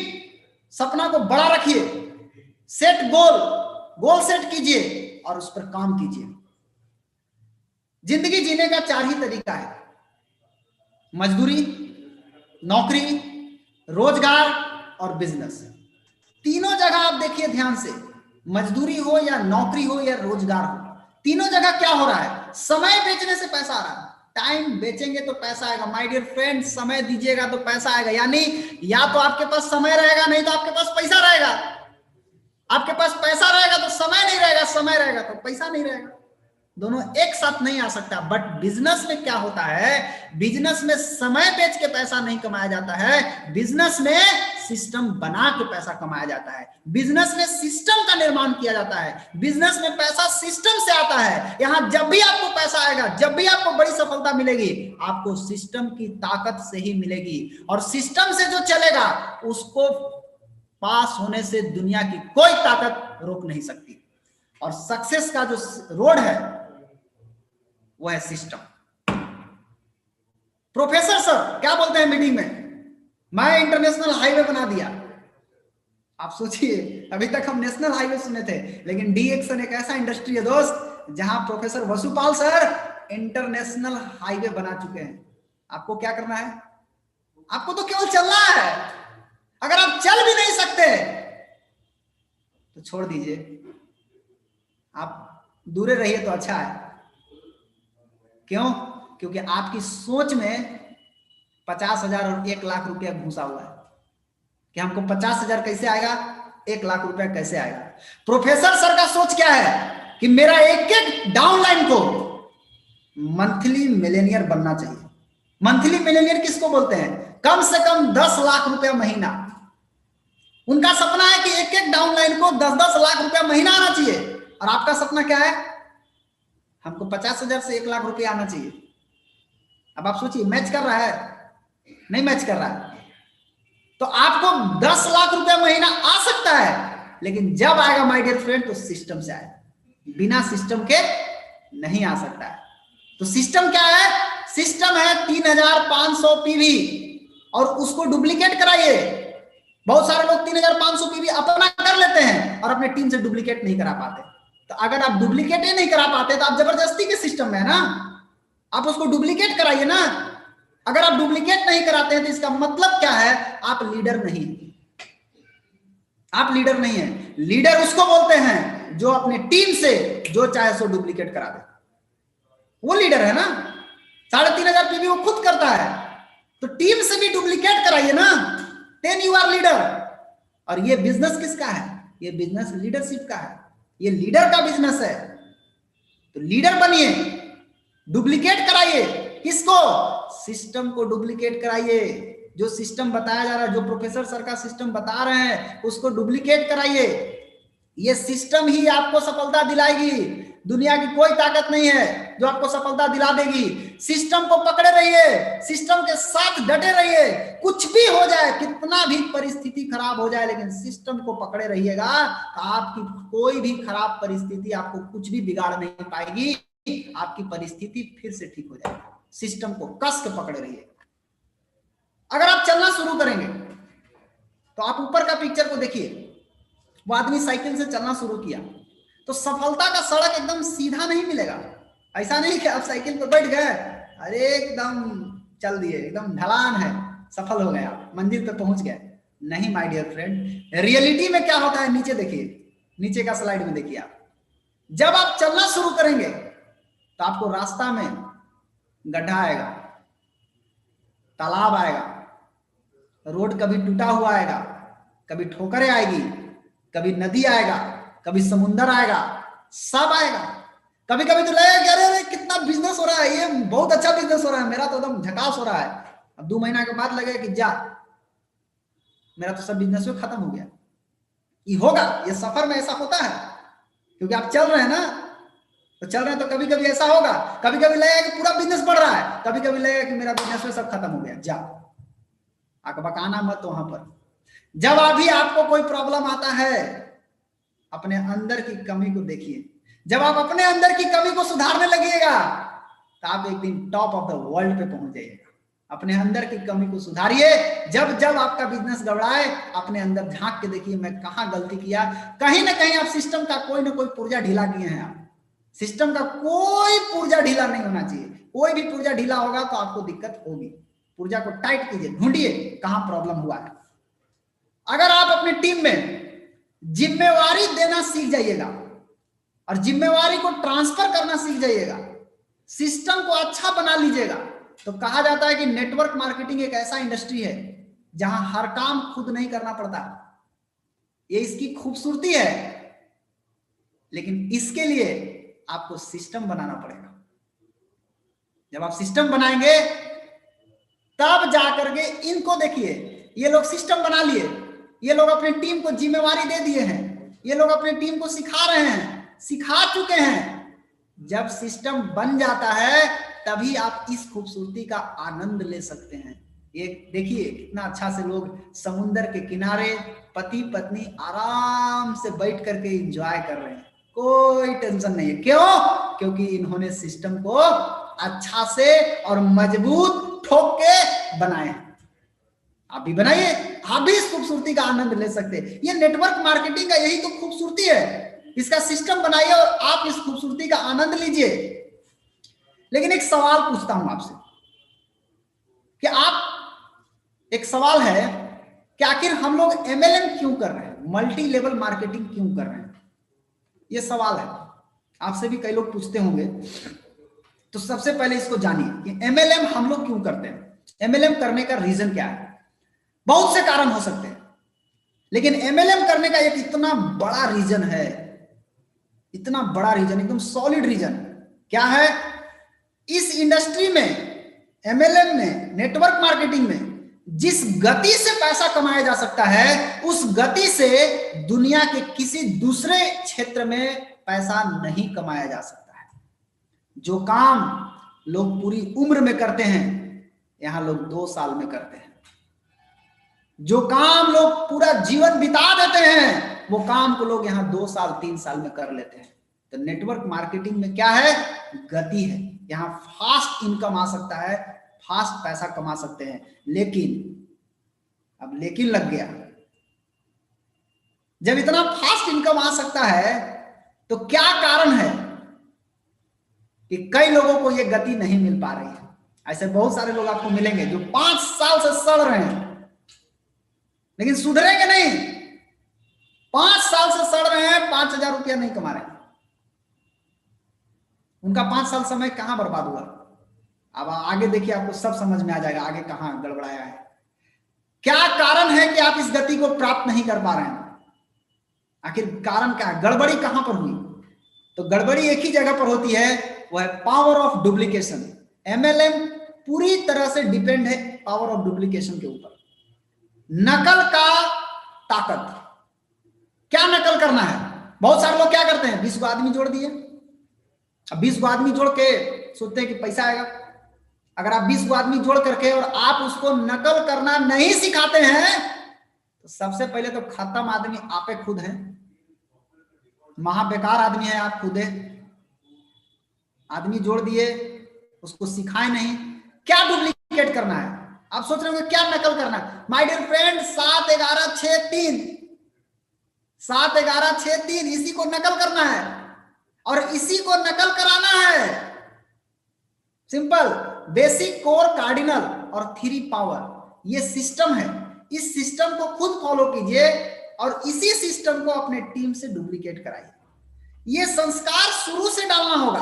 Speaker 3: सपना को बड़ा रखिए, सेट गोल सेट कीजिए और उस पर काम कीजिए। जिंदगी जीने का 4 ही तरीका है, मजदूरी, नौकरी, रोजगार और बिजनेस। तीनों जगह आप देखिए ध्यान से, मजदूरी हो या नौकरी हो या रोजगार हो, तीनों जगह क्या हो रहा है? समय बेचने से पैसा आ रहा है। टाइम बेचेंगे तो पैसा आएगा। माय डियर फ्रेंड, समय दीजिएगा तो पैसा आएगा। यानी या तो आपके पास समय रहेगा, नहीं तो आपके पास पैसा रहेगा। आपके पास पैसा रहेगा तो समय नहीं रहेगा, समय रहेगा तो पैसा नहीं रहेगा। दोनों एक साथ नहीं आ सकता। बट बिजनेस में क्या होता है? बिजनेस में समय बेच के पैसा नहीं कमाया जाता है, बिजनेस में सिस्टम बना के पैसा कमाया जाता है। बिजनेस में सिस्टम का निर्माण किया जाता है। बिजनेस में पैसा सिस्टम से आता है। यहां जब भी आपको पैसा आएगा, जब भी आपको बड़ी सफलता मिलेगी, आपको सिस्टम की ताकत से ही मिलेगी। और सिस्टम से जो चलेगा उसको पास होने से दुनिया की कोई ताकत रोक नहीं सकती। और सक्सेस का जो रोड है वो है सिस्टम। प्रोफेसर सर क्या बोलते हैं मीटिंग में? मैं इंटरनेशनल हाईवे बना दिया। आप सोचिए, अभी तक हम नेशनल हाईवे सुने थे, लेकिन डीएक्सन एक ऐसा इंडस्ट्री है दोस्त जहां professor Vasupal sir international highway बना चुके हैं। आपको क्या करना है? आपको तो केवल चलना है। अगर आप चल भी नहीं सकते तो छोड़ दीजिए, आप दूर रहिए तो अच्छा है। क्यों? क्योंकि आपकी सोच में 50,000 और 1 लाख रुपया घुसा हुआ है कि हमको 50,000 कैसे आएगा, 1 लाख रुपया कैसे आएगा। प्रोफेसर सर का सोच क्या है कि मेरा एक एक डाउनलाइन को मंथली मिलेनियर बनना चाहिए। मंथली मिलेनियर किसको बोलते हैं? कम से कम 10 लाख रुपया महीना। उनका सपना है कि एक एक डाउनलाइन को 10-10 लाख रुपया महीना आना चाहिए। और आपका सपना क्या है? हमको 50,000 से 1 लाख रुपया आना चाहिए। अब आप सोचिए, मैच कर रहा है? नहीं मैच कर रहा है। तो आपको 10 लाख रुपया महीना आ सकता है, लेकिन जब आएगा माय डियर फ्रेंड तो सिस्टम से आएगा। बिना सिस्टम के नहीं आ सकता है। तो सिस्टम क्या है? सिस्टम है 3500 पीवी, और उसको डुप्लीकेट कराइए। बहुत सारे लोग 3500 पीवी अपना कर लेते हैं और अपने टीम से डुप्लीकेट नहीं करा पाते। तो अगर आप डुप्लीकेट ही नहीं करा पाते तो आप जबरदस्ती के सिस्टम में है ना, आप उसको डुप्लीकेट कराइए ना। अगर आप डुप्लीकेट नहीं कराते हैं तो इसका मतलब क्या है? आप लीडर नहीं, आप लीडर नहीं है। लीडर उसको बोलते हैं जो अपने टीम से जो चाहे सो डुप्लीकेट करा दे, वो लीडर है ना। 3500 पीवी वो खुद करता है, तो टीम से भी डुप्लीकेट कराइए ना, देन यू आर लीडर। और ये बिजनेस किसका है? ये बिजनेस लीडरशिप का है, ये लीडर का बिजनेस है। तो लीडर बनिए, डुप्लीकेट कराइए। किसको? सिस्टम को डुप्लीकेट कराइए। जो सिस्टम बताया जा रहा है, जो प्रोफेसर सर का सिस्टम बता रहे हैं, उसको डुप्लीकेट कराइए। ये सिस्टम ही आपको सफलता दिलाएगी। दुनिया की कोई ताकत नहीं है जो आपको सफलता दिला देगी। सिस्टम को पकड़े रहिए, सिस्टम के साथ डटे रहिए। कुछ भी हो जाए, कितना भी परिस्थिति खराब हो जाए, लेकिन सिस्टम को पकड़े रहिएगा तो आपकी कोई भी खराब परिस्थिति आपको कुछ भी बिगाड़ नहीं पाएगी। आपकी परिस्थिति फिर से ठीक हो जाएगी। सिस्टम को कस के पकड़े रहिए। अगर आप चलना शुरू करेंगे तो आप ऊपर का पिक्चर को देखिए, वो आदमी साइकिल से चलना शुरू किया, तो सफलता का सड़क एकदम सीधा नहीं मिलेगा। ऐसा नहीं कि आप साइकिल पर बैठ गए, अरे एकदम चल दिए, एकदम ढलान है, सफल हो गया, मंजिल पर पहुंच गए। नहीं माय डियर फ्रेंड, रियलिटी में क्या होता है, नीचे देखिए, नीचे का स्लाइड में देखिए आप। जब आप चलना शुरू करेंगे तो आपको रास्ता में गड्ढा आएगा, तालाब आएगा, रोड कभी टूटा हुआ आएगा, कभी ठोकरें आएगी, कभी नदी आएगा, कभी समुंदर आएगा, सब आएगा। कभी कभी तो लगेगा कि अरे कितना बिजनेस हो रहा है, ये बहुत अच्छा बिजनेस हो रहा है, मेरा तो एकदम झकास हो रहा है। अब 2 महीना के बाद लगेगा कि जा, मेरा तो सब बिजनेस में खत्म हो गया। ये होगा, ये सफर में ऐसा होता है, क्योंकि आप चल रहे हैं ना, तो चल रहे हैं तो कभी कभी ऐसा होगा, कभी कभी लगेगा कि पूरा बिजनेस बढ़ रहा है, कभी कभी लगेगा कि मेरा बिजनेस में सब खत्म हो गया। जा, अकबकाना मत वहां पर। जब अभी आपको कोई प्रॉब्लम आता है, अपने अंदर की कमी को देखिए। जब आप अपने अंदर की कमी को सुधारने लगिएगा तो आप एक दिन टॉप ऑफ द वर्ल्ड पे पहुंच जाइएगा। अपने अंदर की कमी को सुधारिए। जब जब आपका बिजनेस गड़बड़ाए, अपने अंदर झांक के देखिए मैं कहां गलती किया। कहीं ना कहीं आप सिस्टम का कोई ना कोई पुर्जा ढीला किए हैं। आप सिस्टम का कोई पुर्जा ढीला नहीं होना चाहिए। कोई भी पुर्जा ढीला होगा तो आपको दिक्कत होगी। पुर्जा को टाइट कीजिए, ढूंढिए कहां प्रॉब्लम हुआ है। अगर आप अपनी टीम में जिम्मेवारी देना सीख जाइएगा और जिम्मेवारी को ट्रांसफर करना सीख जाइएगा, सिस्टम को अच्छा बना लीजिएगा, तो कहा जाता है कि नेटवर्क मार्केटिंग एक ऐसा इंडस्ट्री है जहां हर काम खुद नहीं करना पड़ता। ये इसकी खूबसूरती है, लेकिन इसके लिए आपको सिस्टम बनाना पड़ेगा। जब आप सिस्टम बनाएंगे तब जाकर के, इनको देखिए, ये लोग सिस्टम बना लिए, ये लोग अपनी टीम को जिम्मेवारी दे दिए हैं, ये लोग अपनी टीम को सिखा रहे हैं, सिखा चुके हैं। जब सिस्टम बन जाता है तभी आप इस खूबसूरती का आनंद ले सकते हैं। ये देखिए कितना अच्छा से लोग समुंदर के किनारे पति पत्नी आराम से बैठ करके एंजॉय कर रहे हैं, कोई टेंशन नहीं है। क्यों? क्योंकि इन्होंने सिस्टम को अच्छा से और मजबूत ठोक के बनाए। आप भी बनाइए, आप भी इस खूबसूरती का आनंद ले सकते हैं। ये नेटवर्क मार्केटिंग का यही तो खूबसूरती है। इसका सिस्टम बनाइए और आप इस खूबसूरती का आनंद लीजिए। लेकिन एक सवाल पूछता हूं आपसे कि आप, एक सवाल है कि आखिर हम लोग एमएलएम क्यों कर रहे हैं, मल्टी लेवल मार्केटिंग क्यों कर रहे हैं? ये सवाल है, आपसे भी कई लोग पूछते होंगे। तो सबसे पहले इसको जानिए कि एमएलएम हम लोग क्यों करते हैं। एमएलएम करने का रीजन क्या है? बहुत से कारण हो सकते हैं, लेकिन एमएलएम करने का एक इतना बड़ा रीजन है, इतना बड़ा रीजन, एकदम सॉलिड रीजन। क्या है? इस इंडस्ट्री में, एमएलएम में, नेटवर्क मार्केटिंग में जिस गति से पैसा कमाया जा सकता है, उस गति से दुनिया के किसी दूसरे क्षेत्र में पैसा नहीं कमाया जा सकता है। जो काम लोग पूरी उम्र में करते हैं, यहां लोग 2 साल में करते हैं। जो काम लोग पूरा जीवन बिता देते हैं, वो काम को लोग यहां 2 साल 3 साल में कर लेते हैं। तो नेटवर्क मार्केटिंग में क्या है? गति है। यहां फास्ट इनकम आ सकता है, फास्ट पैसा कमा सकते हैं। लेकिन अब लेकिन लग गया, जब इतना फास्ट इनकम आ सकता है तो क्या कारण है कि कई लोगों को यह गति नहीं मिल पा रही है? ऐसे बहुत सारे लोग आपको मिलेंगे जो 5 साल से सड़ रहे हैं लेकिन सुधरेंगे नहीं। 5 साल से सड़ रहे हैं, 5,000 रुपया नहीं कमा रहे। उनका 5 साल समय कहां बर्बाद हुआ? अब आगे देखिए, आपको सब समझ में आ जाएगा आगे कहां गड़बड़ाया है। क्या कारण है कि आप इस गति को प्राप्त नहीं कर पा रहे हैं? आखिर कारण क्या है? गड़बड़ी कहां पर हुई? तो गड़बड़ी एक ही जगह पर होती है, वो है पावर ऑफ डुप्लीकेशन। एमएलएम पूरी तरह से डिपेंड है पावर ऑफ डुप्लीकेशन के ऊपर। नकल का ताकत। क्या नकल करना है? बहुत सारे लोग क्या करते हैं, 20 को आदमी जोड़ दिए। अब 20 को आदमी जोड़ के सोचते हैं कि पैसा आएगा। अगर आप 20 को आदमी जोड़ करके और आप उसको नकल करना नहीं सिखाते हैं तो सबसे पहले तो खत्म आदमी आपे खुद हैं। महा बेकार आदमी है आप खुद है। आदमी जोड़ दिए, उसको सिखाए नहीं। क्या डुप्लीकेट करना है? आप सोच रहे होंगे क्या नकल करना है? माय डियर फ्रेंड, 7, 11, 6, 3 7 11 6 3, इसी को नकल करना है और इसी को नकल कराना है। सिंपल, बेसिक, कोर, कार्डिनल और 3 पावर, ये सिस्टम है। इस सिस्टम को खुद फॉलो कीजिए और इसी सिस्टम को अपने टीम से डुप्लीकेट कराइए। ये संस्कार शुरू से डालना होगा।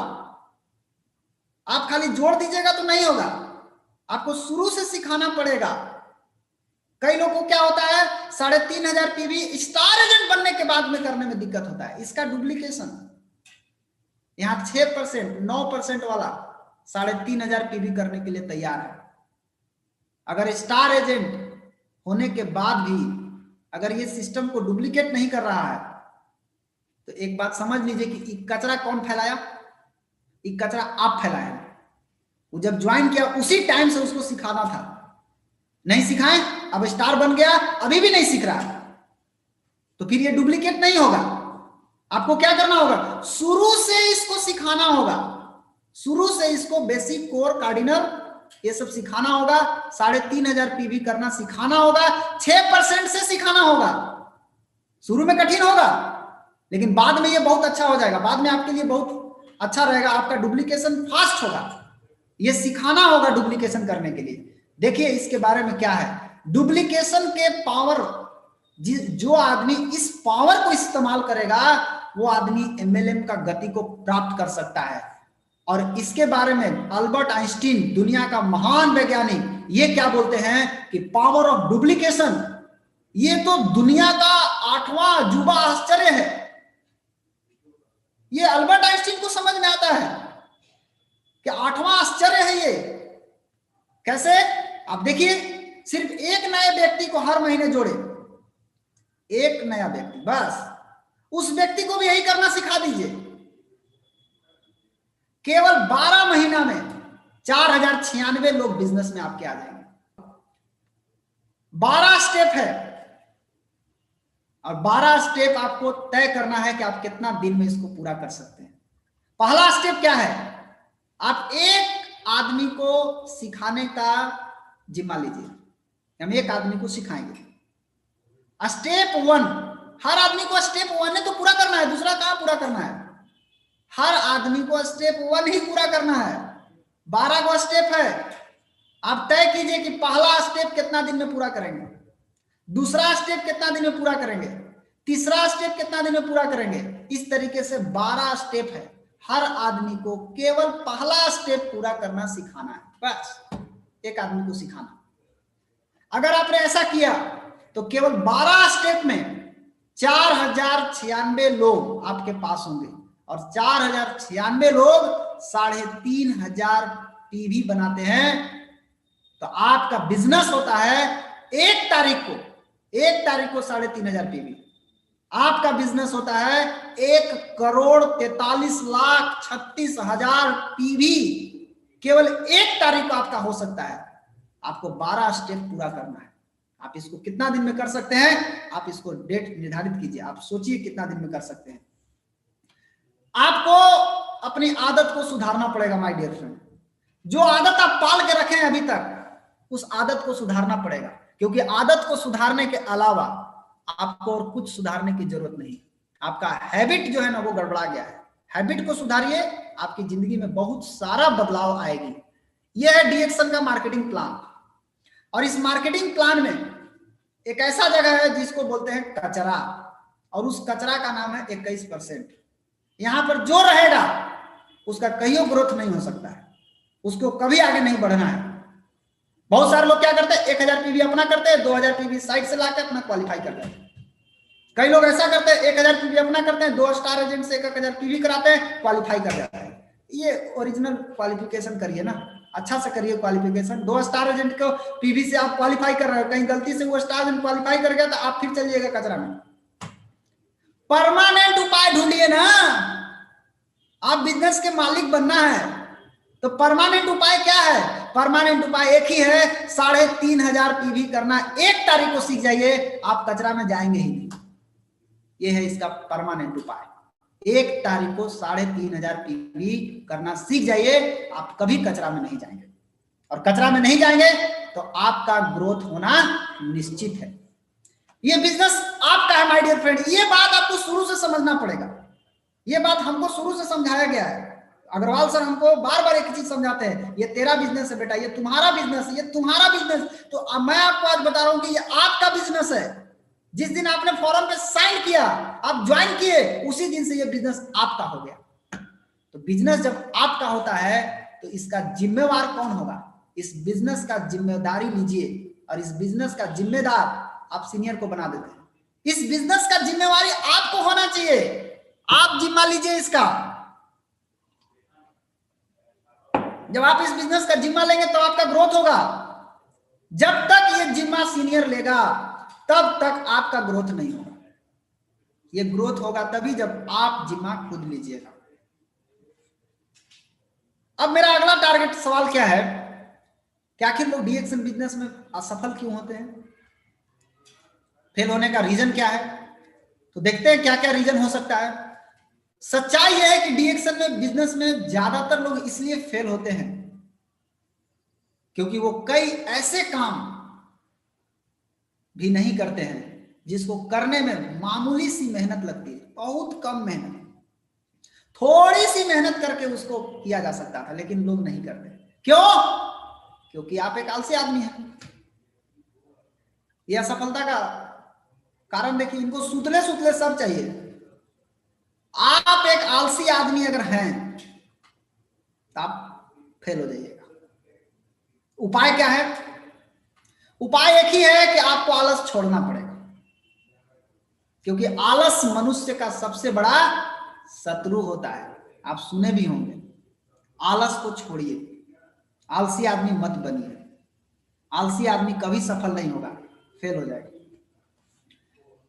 Speaker 3: आप खाली जोड़ दीजिएगा तो नहीं होगा, आपको शुरू से सिखाना पड़ेगा। कई लोगों को क्या होता है, 3500 पीवी स्टार एजेंट बनने के बाद में करने में दिक्कत होता है। इसका डुप्लीकेशन यहां 6%, 9% वाला 3500 पीवी करने के लिए तैयार है। अगर स्टार एजेंट होने के बाद भी अगर ये सिस्टम को डुप्लीकेट नहीं कर रहा है तो एक बात समझ लीजिए कि कचरा कौन फैलाया? ये कचरा आप फैलाए। वो जब ज्वाइन किया उसी टाइम से उसको सिखाना था, नहीं सिखाए, अब स्टार बन गया, अभी भी नहीं सीख रहा, तो फिर ये डुप्लीकेट नहीं होगा। आपको क्या करना होगा, शुरू से इसको सिखाना होगा, शुरू से इसको बेसिक, कोर, कार्डिनल ये सब सिखाना होगा। 3500 पीवी करना सिखाना होगा, 6% से सिखाना होगा। शुरू में कठिन होगा लेकिन बाद में ये बहुत अच्छा हो जाएगा, बाद में आपके लिए बहुत अच्छा रहेगा, आपका डुप्लीकेशन फास्ट होगा। ये सिखाना होगा डुप्लीकेशन करने के लिए। देखिए इसके बारे में क्या है, डुप्लीकेशन के पावर, जो आदमी इस पावर को इस्तेमाल करेगा वो आदमी एमएलएम का गति को प्राप्त कर सकता है। और इसके बारे में अल्बर्ट आइंस्टीन, दुनिया का महान वैज्ञानिक, ये क्या बोलते हैं कि पावर ऑफ डुप्लीकेशन, ये तो दुनिया का 8वां अजूबा आश्चर्य है। ये अल्बर्ट आइंस्टीन को समझ में आता है कि 8वां आश्चर्य है ये। कैसे? आप देखिए, सिर्फ एक नए व्यक्ति को हर महीने जोड़े, एक नया व्यक्ति, बस उस व्यक्ति को भी यही करना सिखा दीजिए। केवल 12 महीना में 4096 लोग बिजनेस में आपके आ जाएंगे। 12 स्टेप है और 12 स्टेप आपको तय करना है कि आप कितना दिन में इसको पूरा कर सकते हैं। पहला स्टेप क्या है, आप एक आदमी को सिखाने का जिम्मा लीजिए। हम एक आदमी को सिखाएंगे। स्टेप 1, हर आदमी को स्टेप 1 है तो पूरा करना है, दूसरा कहां पूरा करना है। हर आदमी को स्टेप 1 ही पूरा करना है। 12 को स्टेप है, आप तय कीजिए कि पहला स्टेप कितना दिन में पूरा करेंगे, दूसरा स्टेप कितना दिन में पूरा करेंगे, तीसरा स्टेप कितना दिन में पूरा करेंगे। इस तरीके से 12 स्टेप है। हर आदमी को केवल पहला स्टेप पूरा करना सिखाना है, बस एक आदमी को सिखाना। अगर आपने ऐसा किया तो केवल 12 स्टेप में 4096 लोग आपके पास होंगे और 4096 लोग 3500 पीवी बनाते हैं। तो आपका बिजनेस होता है 1 तारीख को 3500 पीवी। आपका बिजनेस होता है 1,43,36,00,000 पीवी। केवल 1 तारीख को आपका हो सकता है। आपको 12 स्टेप पूरा करना है। आप इसको कितना दिन में कर सकते हैं, आप इसको डेट निर्धारित कीजिए। आप सोचिए कितना दिन में कर सकते हैं। आपको अपनी आदत को सुधारना पड़ेगा माय डियर फ्रेंड। जो आदत आप पाल के रखे हैं अभी तक, उस आदत को सुधारना पड़ेगा, क्योंकि आदत को सुधारने के अलावा आपको और कुछ सुधारने की जरूरत नहीं। आपका हैबिट जो है ना वो गड़बड़ा गया है। हैबिट को सुधारिए, आपकी जिंदगी में बहुत सारा बदलाव आएगी। यह है डीएक्शन का मार्केटिंग प्लान। और इस मार्केटिंग प्लान में एक ऐसा जगह है जिसको बोलते हैं कचरा, और उस कचरा का नाम है 21%। यहां पर जो रहेगा उसका कहीं ग्रोथ नहीं हो सकता है, उसको कभी आगे नहीं बढ़ना है। बहुत सारे लोग क्या करते हैं, 1000 पीवी अपना करते हैं, 2000 पीवी साइड से लाकर अपना क्वालिफाई करते हैं। कई लोग ऐसा करते हैं, 1000 पीवी अपना करते हैं, 2 स्टार एजेंट से 1000 पीवी कराते हैं, क्वालिफाई कर जाते हैं। ये ओरिजिनल क्वालिफिकेशन करिए ना, अच्छा से करिए क्वालिफिकेशन। 2 स्टार एजेंट को पीवी से आप क्वालिफाई कर रहे हो, कहीं गलती से वो स्टार एजेंट क्वालिफाई कर गया तो आप फिर चलिएगा कचरा में। परमानेंट उपाय ढूंढिए ना। आप बिजनेस के मालिक बनना है तो परमानेंट उपाय क्या है? परमानेंट उपाय एक ही है, 3500 पीवी करना। 1 तारीख को सीख जाइए, आप कचरा में जाएंगे ही नहीं। ये है इसका परमानेंट उपाय। 1 तारीख को 3500 पीवी करना सीख जाइए, आप कभी कचरा में नहीं जाएंगे। और कचरा में नहीं जाएंगे तो आपका ग्रोथ होना निश्चित है। ये बिजनेस आपका है माय डियर फ्रेंड। ये बात आपको शुरू से समझना पड़ेगा। ये बात हमको शुरू से समझाया गया है। अग्रवाल सर हमको बार बार एक चीज समझाते हैं, ये तेरा बिजनेस है बेटा, ये तुम्हारा बिजनेस है, ये तुम्हारा बिजनेस। तो मैं आपको आज बता रहा हूं कि ये आपका बिजनेस है। जिस दिन आपने फॉर्म पे साइन किया, आप ज्वाइन किए, उसी दिन से ये बिजनेस आपका हो गया। तो बिजनेस जब आपका होता है तो इसका जिम्मेवार कौन होगा? इस बिजनेस का जिम्मेदारी लीजिए, और इस बिजनेस का जिम्मेदार आप सीनियर को बना देते हैं। इस बिजनेस का जिम्मेवारी आपको होना चाहिए, आप जिम्मा लीजिए इसका। जब आप इस बिजनेस का जिम्मा लेंगे तो आपका ग्रोथ होगा। जब तक ये जिम्मा सीनियर लेगा तब तक आपका ग्रोथ नहीं होगा। ये ग्रोथ होगा तभी जब आप जिम्मा खुद लीजिएगा। अब मेरा अगला टारगेट सवाल क्या है कि आखिर लोग डीएक्शन बिजनेस में असफल क्यों होते हैं? फेल होने का रीजन क्या है? तो देखते हैं क्या क्या रीजन हो सकता है। सच्चाई यह है कि डीएक्शन में बिजनेस में ज्यादातर लोग इसलिए फेल होते हैं क्योंकि वो कई ऐसे काम भी नहीं करते हैं जिसको करने में मामूली सी मेहनत लगती है, बहुत कम मेहनत, थोड़ी सी मेहनत करके उसको किया जा सकता था, लेकिन लोग नहीं करते। क्यों? क्योंकि आप एक आलसी आदमी हैं। यह असफलता का कारण देखिए, इनको सुतले सुतले सब चाहिए। आप एक आलसी आदमी अगर हैं तो आप फेल हो जाइएगा। उपाय क्या है? उपाय एक ही है कि आपको आलस छोड़ना पड़ेगा, क्योंकि आलस मनुष्य का सबसे बड़ा शत्रु होता है। आप सुने भी होंगे, आलस को छोड़िए, आलसी आदमी मत बनिए। आलसी आदमी कभी सफल नहीं होगा, फेल हो जाएगा।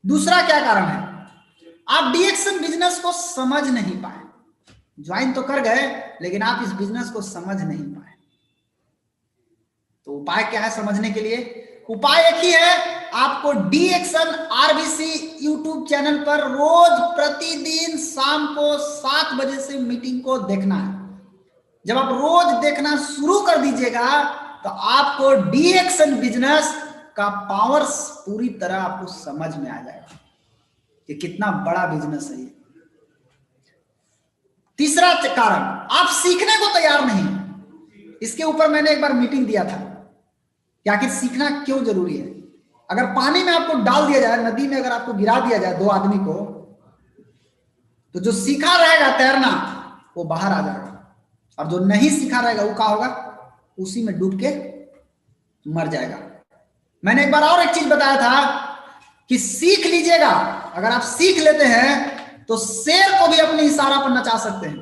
Speaker 3: दूसरा क्या कारण है? आप डीएक्शन बिजनेस को समझ नहीं पाए। ज्वाइन तो कर गए लेकिन आप इस बिजनेस को समझ नहीं पाए। तो उपाय क्या है समझने के लिए? उपाय एक ही है, आपको डीएक्शन आरबीसी यूट्यूब चैनल पर रोज प्रतिदिन शाम को 7 बजे से मीटिंग को देखना है। जब आप रोज देखना शुरू कर दीजिएगा तो आपको डीएक्शन बिजनेस का पावर पूरी तरह आपको समझ में आ जाएगा कि कितना बड़ा बिजनेस है ये। तीसरा कारण, आप सीखने को तैयार नहीं। इसके ऊपर मैंने एक बार मीटिंग दिया था कि आखिर सीखना क्यों जरूरी है। अगर पानी में आपको डाल दिया जाए, नदी में अगर आपको गिरा दिया जाए 2 आदमी को, तो जो सीखा रहेगा तैरना वो बाहर आ जाएगा, और जो नहीं सीखा रहेगा वो क्या होगा? उसी में डूब के मर जाएगा। मैंने एक बार और एक चीज बताया था कि सीख लीजिएगा। अगर आप सीख लेते हैं तो शेर को भी अपने इशारा पर नचा सकते हैं,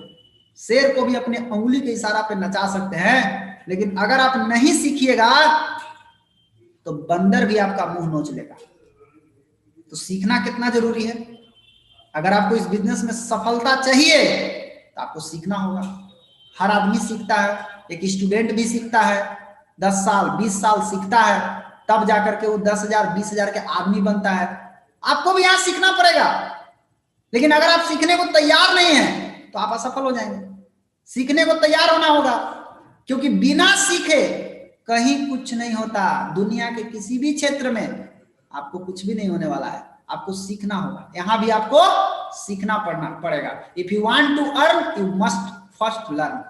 Speaker 3: शेर को भी अपने उंगली के इशारा पर नचा सकते हैं। लेकिन अगर आप नहीं सीखिएगा तो बंदर भी आपका मुंह नोच लेगा। तो सीखना कितना जरूरी है। अगर आपको इस बिजनेस में सफलता चाहिए तो आपको सीखना होगा। हर आदमी सीखता है, एक स्टूडेंट भी सीखता है, 10 साल 20 साल सीखता है, तब जाकर के वो 10,000 20,000 के आदमी बनता है। आपको भी यहां सीखना पड़ेगा, लेकिन अगर आप सीखने को तैयार नहीं है तो आप असफल हो जाएंगे। सीखने को तैयार होना होगा, क्योंकि बिना सीखे कहीं कुछ नहीं होता। दुनिया के किसी भी क्षेत्र में आपको कुछ भी नहीं होने वाला है, आपको सीखना होगा। यहां भी आपको सीखना पड़ेगा। If you want to earn you must first learn.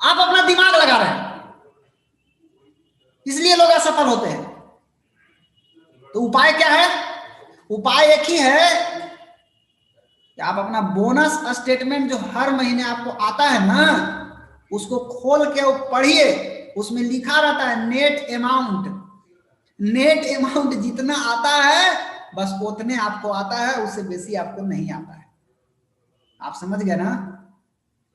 Speaker 3: आप अपना दिमाग लगा रहे हैं, इसलिए लोग असफल होते हैं। तो उपाय क्या है? उपाय एक ही है कि आप अपना बोनस स्टेटमेंट जो हर महीने आपको आता है ना, उसको खोल के वो पढ़िए। उसमें लिखा रहता है नेट अमाउंट। नेट अमाउंट जितना आता है बस उतने आपको आता है, उससे बेसी आपको नहीं आता है। आप समझ गए ना?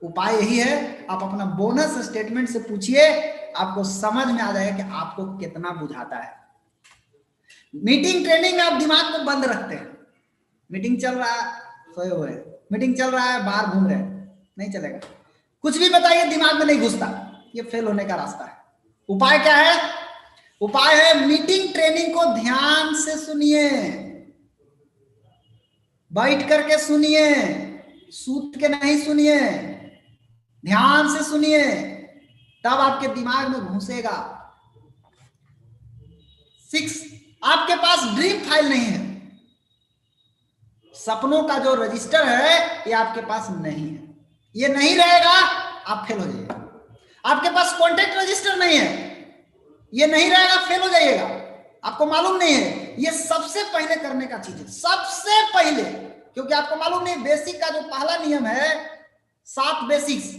Speaker 3: उपाय यही है, आप अपना बोनस स्टेटमेंट से पूछिए, आपको समझ में आ जाएगा कि आपको कितना बुझाता है। मीटिंग ट्रेनिंग में आप दिमाग को बंद रखते हैं। मीटिंग चल रहा है सोए हुए, मीटिंग चल रहा है बाहर घूम रहे, नहीं चलेगा। कुछ भी बताइए दिमाग में नहीं घुसता, ये फेल होने का रास्ता है। उपाय क्या है? उपाय है मीटिंग ट्रेनिंग को ध्यान से सुनिए, बैठ करके सुनिए, सूत के नहीं सुनिए, ध्यान से सुनिए, तब आपके दिमाग में घुसेगा। 6 आपके पास ड्रीम फाइल नहीं है, सपनों का जो रजिस्टर है ये आपके पास नहीं है, ये नहीं रहेगा आप फेल हो जाइएगा। आपके पास कॉन्टेक्ट रजिस्टर नहीं है, ये नहीं रहेगा फेल हो जाइएगा। आपको मालूम नहीं है, ये सबसे पहले करने का चीज है, सबसे पहले, क्योंकि आपको मालूम नहीं बेसिक का जो पहला नियम है 7 बेसिक्स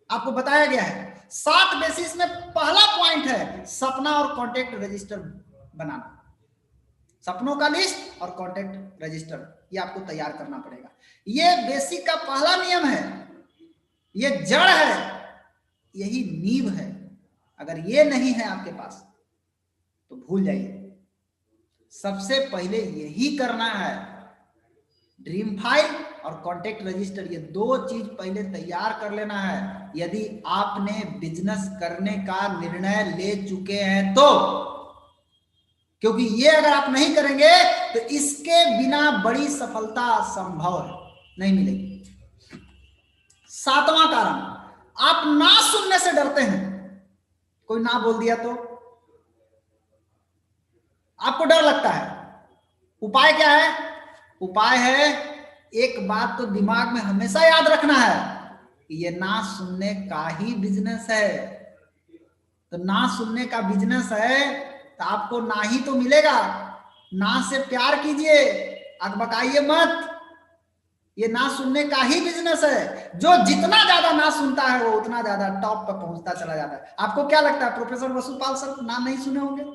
Speaker 3: आपको बताया गया है। 7 बेसिक्स में पहला पॉइंट है सपना और कॉन्टेक्ट रजिस्टर बनाना। सपनों का लिस्ट और कॉन्टेक्ट रजिस्टर ये आपको तैयार करना पड़ेगा। ये बेसिक का पहला नियम है, ये जड़ है, यही नींव है। अगर ये नहीं है आपके पास तो भूल जाइए। सबसे पहले यही करना है, ड्रीम फाइल और कॉन्टेक्ट रजिस्टर, ये 2 चीज पहले तैयार कर लेना है। यदि आपने बिजनेस करने का निर्णय ले चुके हैं तो, क्योंकि ये अगर आप नहीं करेंगे तो इसके बिना बड़ी सफलता संभव नहीं मिलेगी। 7वां कारण, आप ना सुनने से डरते हैं। कोई ना बोल दिया तो आपको डर लगता है। उपाय क्या है? उपाय है, एक बात तो दिमाग में हमेशा याद रखना है कि ये ना सुनने का ही बिजनेस है। तो ना सुनने का बिजनेस है तो आपको ना ही तो मिलेगा। ना से प्यार कीजिए, अकबकाइए मत। ये ना सुनने का ही बिजनेस है। जो जितना ज्यादा ना सुनता है वो उतना ज्यादा टॉप पर पहुंचता चला जाता है। आपको क्या लगता है प्रोफेसर वसुपाल सर ना नहीं सुने होंगे?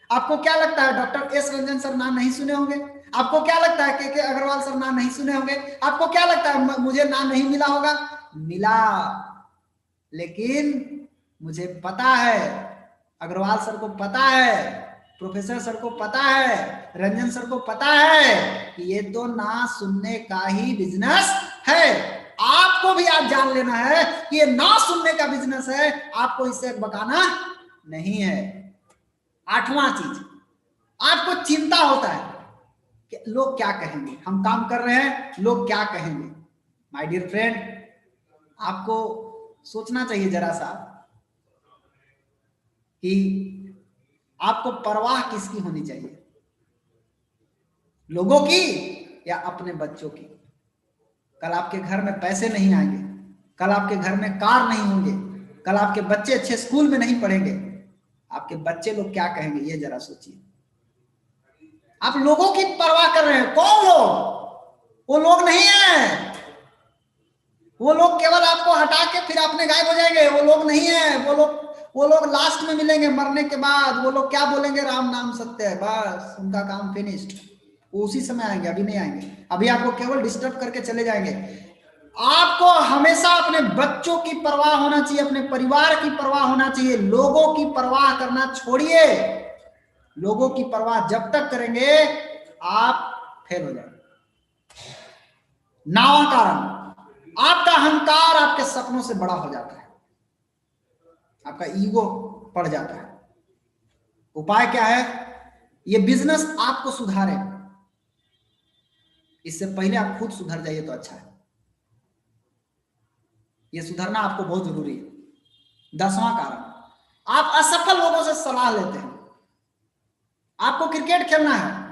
Speaker 3: आपको क्या लगता है डॉक्टर एस रंजन सर ना नहीं सुने होंगे? आपको क्या लगता है के अग्रवाल सर ना नहीं सुने होंगे? आपको क्या लगता है मुझे ना नहीं मिला होगा? मिला, लेकिन मुझे पता है, अग्रवाल सर को पता है, प्रोफेसर सर को पता है, रंजन सर को पता है कि ये तो ना सुनने का ही बिजनेस है। आपको भी आज जान लेना है कि ये ना सुनने का बिजनेस है, आपको इससे बकाना नहीं है। 8वां चीज, आपको चिंता होता है कि लोग क्या कहेंगे, हम काम कर रहे हैं लोग क्या कहेंगे। माय डियर फ्रेंड, आपको सोचना चाहिए जरा सा कि आपको परवाह किसकी होनी चाहिए, लोगों की या अपने बच्चों की। कल आपके घर में पैसे नहीं आएंगे, कल आपके घर में कार नहीं होंगे, कल आपके बच्चे अच्छे स्कूल में नहीं पढ़ेंगे, आपके बच्चे लोग क्या कहेंगे ये जरा सोचिए। आप लोगों की परवाह कर रहे हैं। कौन लोग? वो लोग नहीं है, वो लोग केवल आपको हटा के फिर अपने गायब हो जाएंगे। वो लोग नहीं है, वो लोग लास्ट में मिलेंगे मरने के बाद। वो लोग क्या बोलेंगे? राम नाम सत्य है, बस उनका काम फिनिश्ड। वो उसी समय आएंगे, अभी नहीं आएंगे। अभी आपको केवल डिस्टर्ब करके चले जाएंगे। आपको हमेशा अपने बच्चों की परवाह होना चाहिए, अपने परिवार की परवाह होना चाहिए। लोगों की परवाह करना छोड़िए। लोगों की परवाह जब तक करेंगे आप फेल हो जाएंगे। 9वां कारण, आपका अहंकार आपके सपनों से बड़ा हो जाता है, आपका ईगो बढ़ जाता है। उपाय क्या है? ये बिजनेस आपको सुधारे, इससे पहले आप खुद सुधर जाइए तो अच्छा है। ये सुधरना आपको बहुत जरूरी है। 10वां कारण, आप असफल लोगों से सलाह लेते हैं। आपको क्रिकेट खेलना है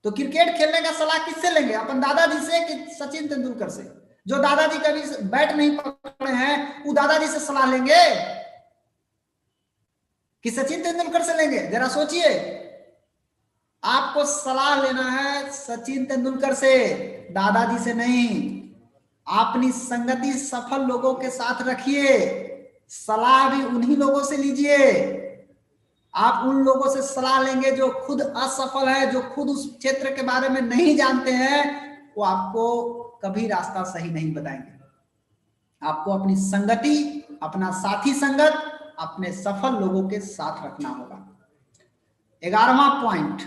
Speaker 3: तो क्रिकेट खेलने का सलाह किससे लेंगे? अपन दादाजी से कि सचिन तेंदुलकर से? जो दादाजी कभी बैट नहीं पकड़े हैं वो दादाजी से सलाह लेंगे कि सचिन तेंदुलकर से लेंगे? जरा सोचिए। आपको सलाह लेना है सचिन तेंदुलकर से, दादाजी से नहीं। अपनी संगति सफल लोगों के साथ रखिए, सलाह भी उन्हीं लोगों से लीजिए। आप उन लोगों से सलाह लेंगे जो खुद असफल है, जो खुद उस क्षेत्र के बारे में नहीं जानते हैं, वो आपको कभी रास्ता सही नहीं बताएंगे। आपको अपनी संगति, अपना साथी संगत अपने सफल लोगों के साथ रखना होगा। 11वां पॉइंट,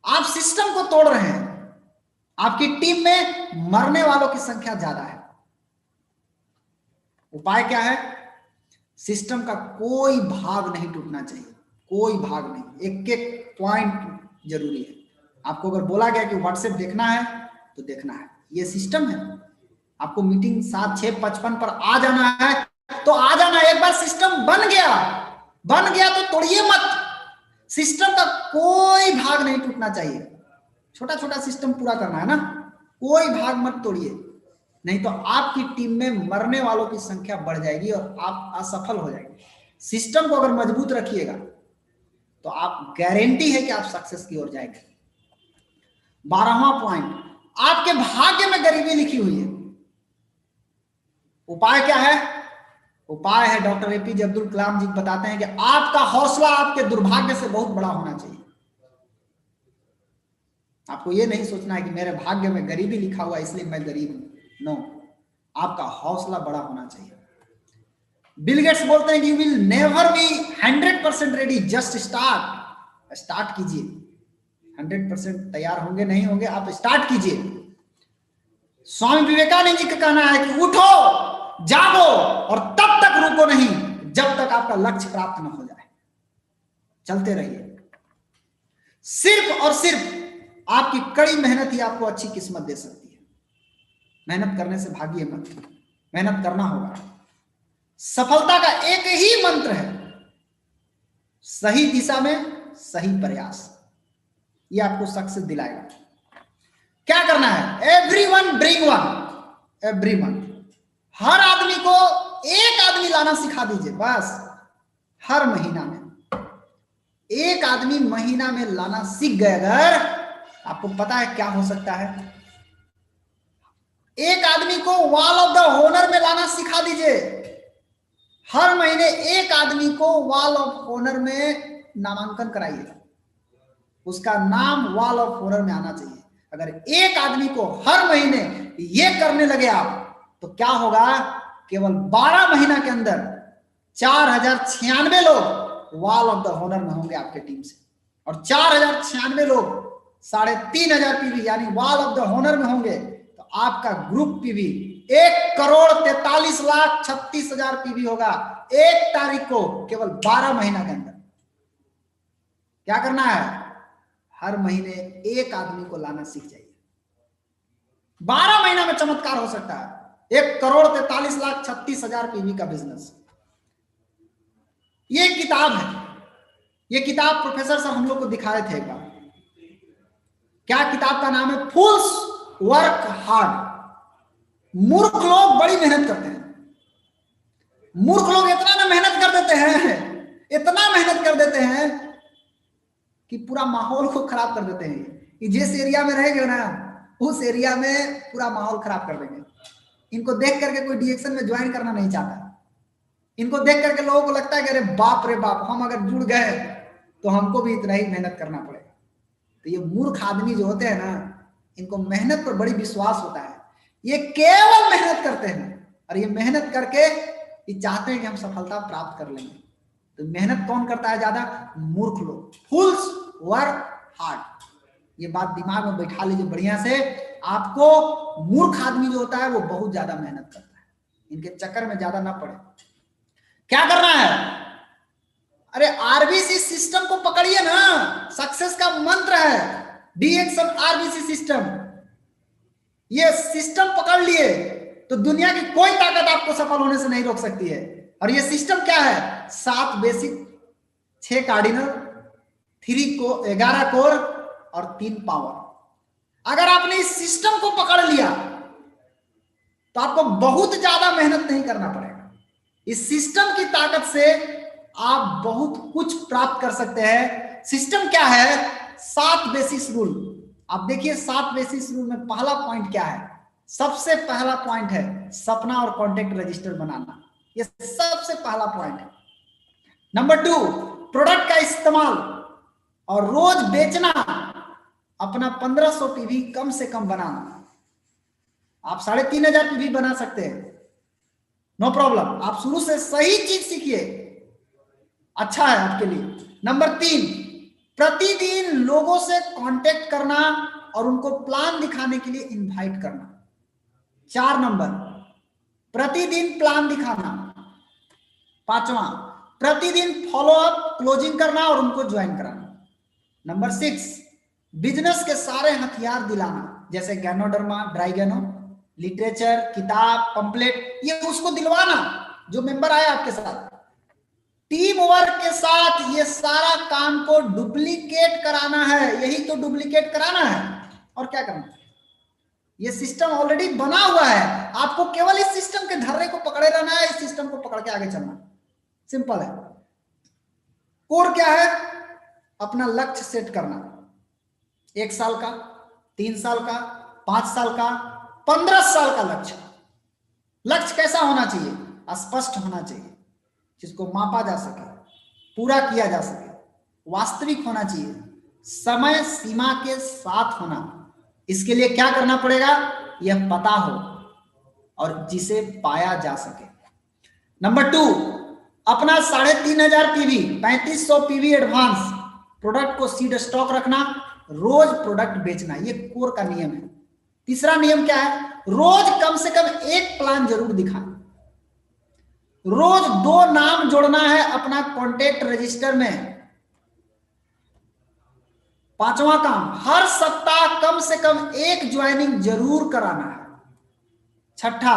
Speaker 3: आप सिस्टम को तोड़ रहे हैं। आपकी टीम में मरने वालों की संख्या ज्यादा है। उपाय क्या है? सिस्टम का कोई भाग नहीं टूटना चाहिए, कोई भाग नहीं। एक एक पॉइंट जरूरी है। आपको अगर बोला गया कि व्हाट्सएप देखना है तो देखना है, ये सिस्टम है। आपको मीटिंग 7:6:55 पर आ जाना है तो आ जाना। एक बार सिस्टम बन गया तो तोड़िए मत। सिस्टम का कोई भाग नहीं टूटना चाहिए। छोटा छोटा सिस्टम पूरा करना है ना, कोई भाग मत तोड़िए, नहीं तो आपकी टीम में मरने वालों की संख्या बढ़ जाएगी और आप असफल हो जाएंगे। सिस्टम को अगर मजबूत रखिएगा तो आप गारंटी है कि आप सक्सेस की ओर जाएंगे। 12वां पॉइंट, आपके भाग्य में गरीबी लिखी हुई है। उपाय क्या है? उपाय है, डॉक्टर एपीजे अब्दुल कलाम जी बताते हैं कि आपका हौसला आपके दुर्भाग्य से बहुत बड़ा होना चाहिए। आपको यह नहीं सोचना है कि मेरे भाग्य में गरीबी लिखा हुआ इसलिए मैं गरीब हूं। नो, आपका हौसला बड़ा होना चाहिए। बिल गेट्स बोलते हैं कि you will never be 100% ready, just start कीजिए। 100% तैयार होंगे नहीं होंगे, आप स्टार्ट कीजिए। स्वामी विवेकानंद जी का कहना है कि उठो, जागो और तब तक रुको नहीं जब तक आपका लक्ष्य प्राप्त न हो जाए। चलते रहिए। सिर्फ और सिर्फ आपकी कड़ी मेहनत ही आपको अच्छी किस्मत दे सकती है। मेहनत करने से भागिए मत, मेहनत करना होगा। सफलता का एक ही मंत्र है, सही दिशा में सही प्रयास। ये आपको सक्सेस दिलाएगा। क्या करना है? Everyone bring one, everyone. हर आदमी को एक आदमी लाना सिखा दीजिए बस। हर महीना में एक आदमी महीना में लाना सीख गए अगर, आपको पता है क्या हो सकता है? एक आदमी को वॉल ऑफ द ऑनर में लाना सिखा दीजिए। हर महीने एक आदमी को वॉल ऑफ ऑनर में नामांकन कराइए, उसका नाम वॉल ऑफ ऑनर में आना चाहिए। अगर एक आदमी को हर महीने ये करने लगे आप, तो क्या होगा? केवल 12 महीना के अंदर 4096 लोग वॉल ऑफ द ऑनर में होंगे आपके टीम से, और 4096 लोग 3500 पीवी यानी वॉल ऑफ द ऑनर में होंगे, तो आपका ग्रुप पीवी 1,43,36,000 पीवी होगा 1 तारीख को, केवल 12 महीना के अंदर। क्या करना है? हर महीने एक आदमी को लाना सीख जाइए। 12 महीना में चमत्कार हो सकता है। 1,43,36,000 पीवी का बिजनेस। ये किताब है, ये किताब प्रोफेसर सर हम लोग को दिखाए थे एक बार। क्या किताब का नाम है? फूल्स वर्क हार्ड। मूर्ख लोग बड़ी मेहनत करते हैं। मूर्ख लोग इतना ना मेहनत कर देते हैं, इतना मेहनत कर देते हैं कि पूरा माहौल को खराब कर देते हैं। कि जिस एरिया में रहेंगे ना, उस एरिया में पूरा माहौल खराब कर देंगे। इनको देख करके कोई डीएक्शन में ज्वाइन करना नहीं चाहता। इनको देख करके लोगों को लगता है कि अरे बाप रे बाप, हम अगर जुड़ गए तो हमको भी इतना ही मेहनत करना पड़ेगा। तो ये मूर्ख आदमी जो होते हैं ना, इनको मेहनत पर बड़ी विश्वास होता है। ये केवल मेहनत करते हैं, और ये मेहनत करके ये चाहते हैं कि हम सफलता प्राप्त कर लेंगे। तो मेहनत कौन करता है ज्यादा? मूर्ख लोग। फूल्स वर्क हार्ड, ये बात दिमाग में बैठा लीजिए बढ़िया से। आपको मूर्ख आदमी जो होता है वो बहुत ज्यादा मेहनत करता है, इनके चक्कर में ज्यादा ना पड़े। क्या करना है? अरे आरबीसी सिस्टम को पकड़िए ना, सक्सेस का मंत्र है डीएक्शन आरबीसी सिस्टम। ये सिस्टम पकड़ लिए तो दुनिया की कोई ताकत आपको सफल होने से नहीं रोक सकती है। और ये सिस्टम क्या है? 7 बेसिक, 6 कार्डिनल, 11 कोर और 3 पावर। अगर आपने इस सिस्टम को पकड़ लिया तो आपको बहुत ज्यादा मेहनत नहीं करना पड़ेगा। इस सिस्टम की ताकत से आप बहुत कुछ प्राप्त कर सकते हैं। सिस्टम क्या है? 7 बेसिस रूल। आप देखिए 7 बेसिस रूल में पहला पॉइंट क्या है? सबसे पहला पॉइंट है सपना और कॉन्टेक्ट रजिस्टर बनाना। ये सबसे पहला पॉइंट है। नंबर 2, प्रोडक्ट का इस्तेमाल और रोज बेचना। अपना 1500 पीवी कम से कम बनाना। आप 3500 पीवी बना सकते हैं, नो प्रॉब्लम। आप शुरू से सही चीज सीखिए, अच्छा है आपके लिए। नंबर 3, प्रतिदिन लोगों से कांटेक्ट करना और उनको प्लान दिखाने के लिए इनवाइट करना। 4 नंबर, प्रतिदिन प्लान दिखाना। 5वां, प्रतिदिन फॉलो अप, क्लोजिंग करना और उनको ज्वाइन कराना। नंबर 6, बिजनेस के सारे हथियार दिलाना, जैसे गैनोडर्मा, ड्राइगेनो, लिटरेचर, किताब, पंपलेट, ये उसको दिलवाना जो मेंबर आया आपके साथ। टीम वर्क के साथ ये सारा काम को डुप्लीकेट कराना है, यही तो डुप्लीकेट कराना है, और क्या करना है। ये सिस्टम ऑलरेडी बना हुआ है, आपको केवल इस सिस्टम के धर्रे को पकड़े रहना है, इस सिस्टम को पकड़ के आगे चलना, सिंपल है। कोर क्या है? अपना लक्ष्य सेट करना, 1 साल का, 3 साल का, 5 साल का, 15 साल का लक्ष्य। लक्ष्य कैसा होना चाहिए? स्पष्ट होना चाहिए, जिसको मापा जा सके, पूरा किया जा सके, वास्तविक होना चाहिए, समय सीमा के साथ होना। इसके लिए क्या करना पड़ेगा? यह पता हो और जिसे पाया जा सके। नंबर 2, अपना 3500 पीवी, 3500 पीवी एडवांस प्रोडक्ट को सीड स्टॉक रखना, रोज प्रोडक्ट बेचना, ये कोर का नियम है। तीसरा नियम क्या है? रोज कम से कम एक प्लान जरूर दिखाएं, रोज 2 नाम जोड़ना है अपना कॉन्टेक्ट रजिस्टर में। 5वां काम, हर सप्ताह कम से कम 1 ज्वाइनिंग जरूर कराना है। 6ठा,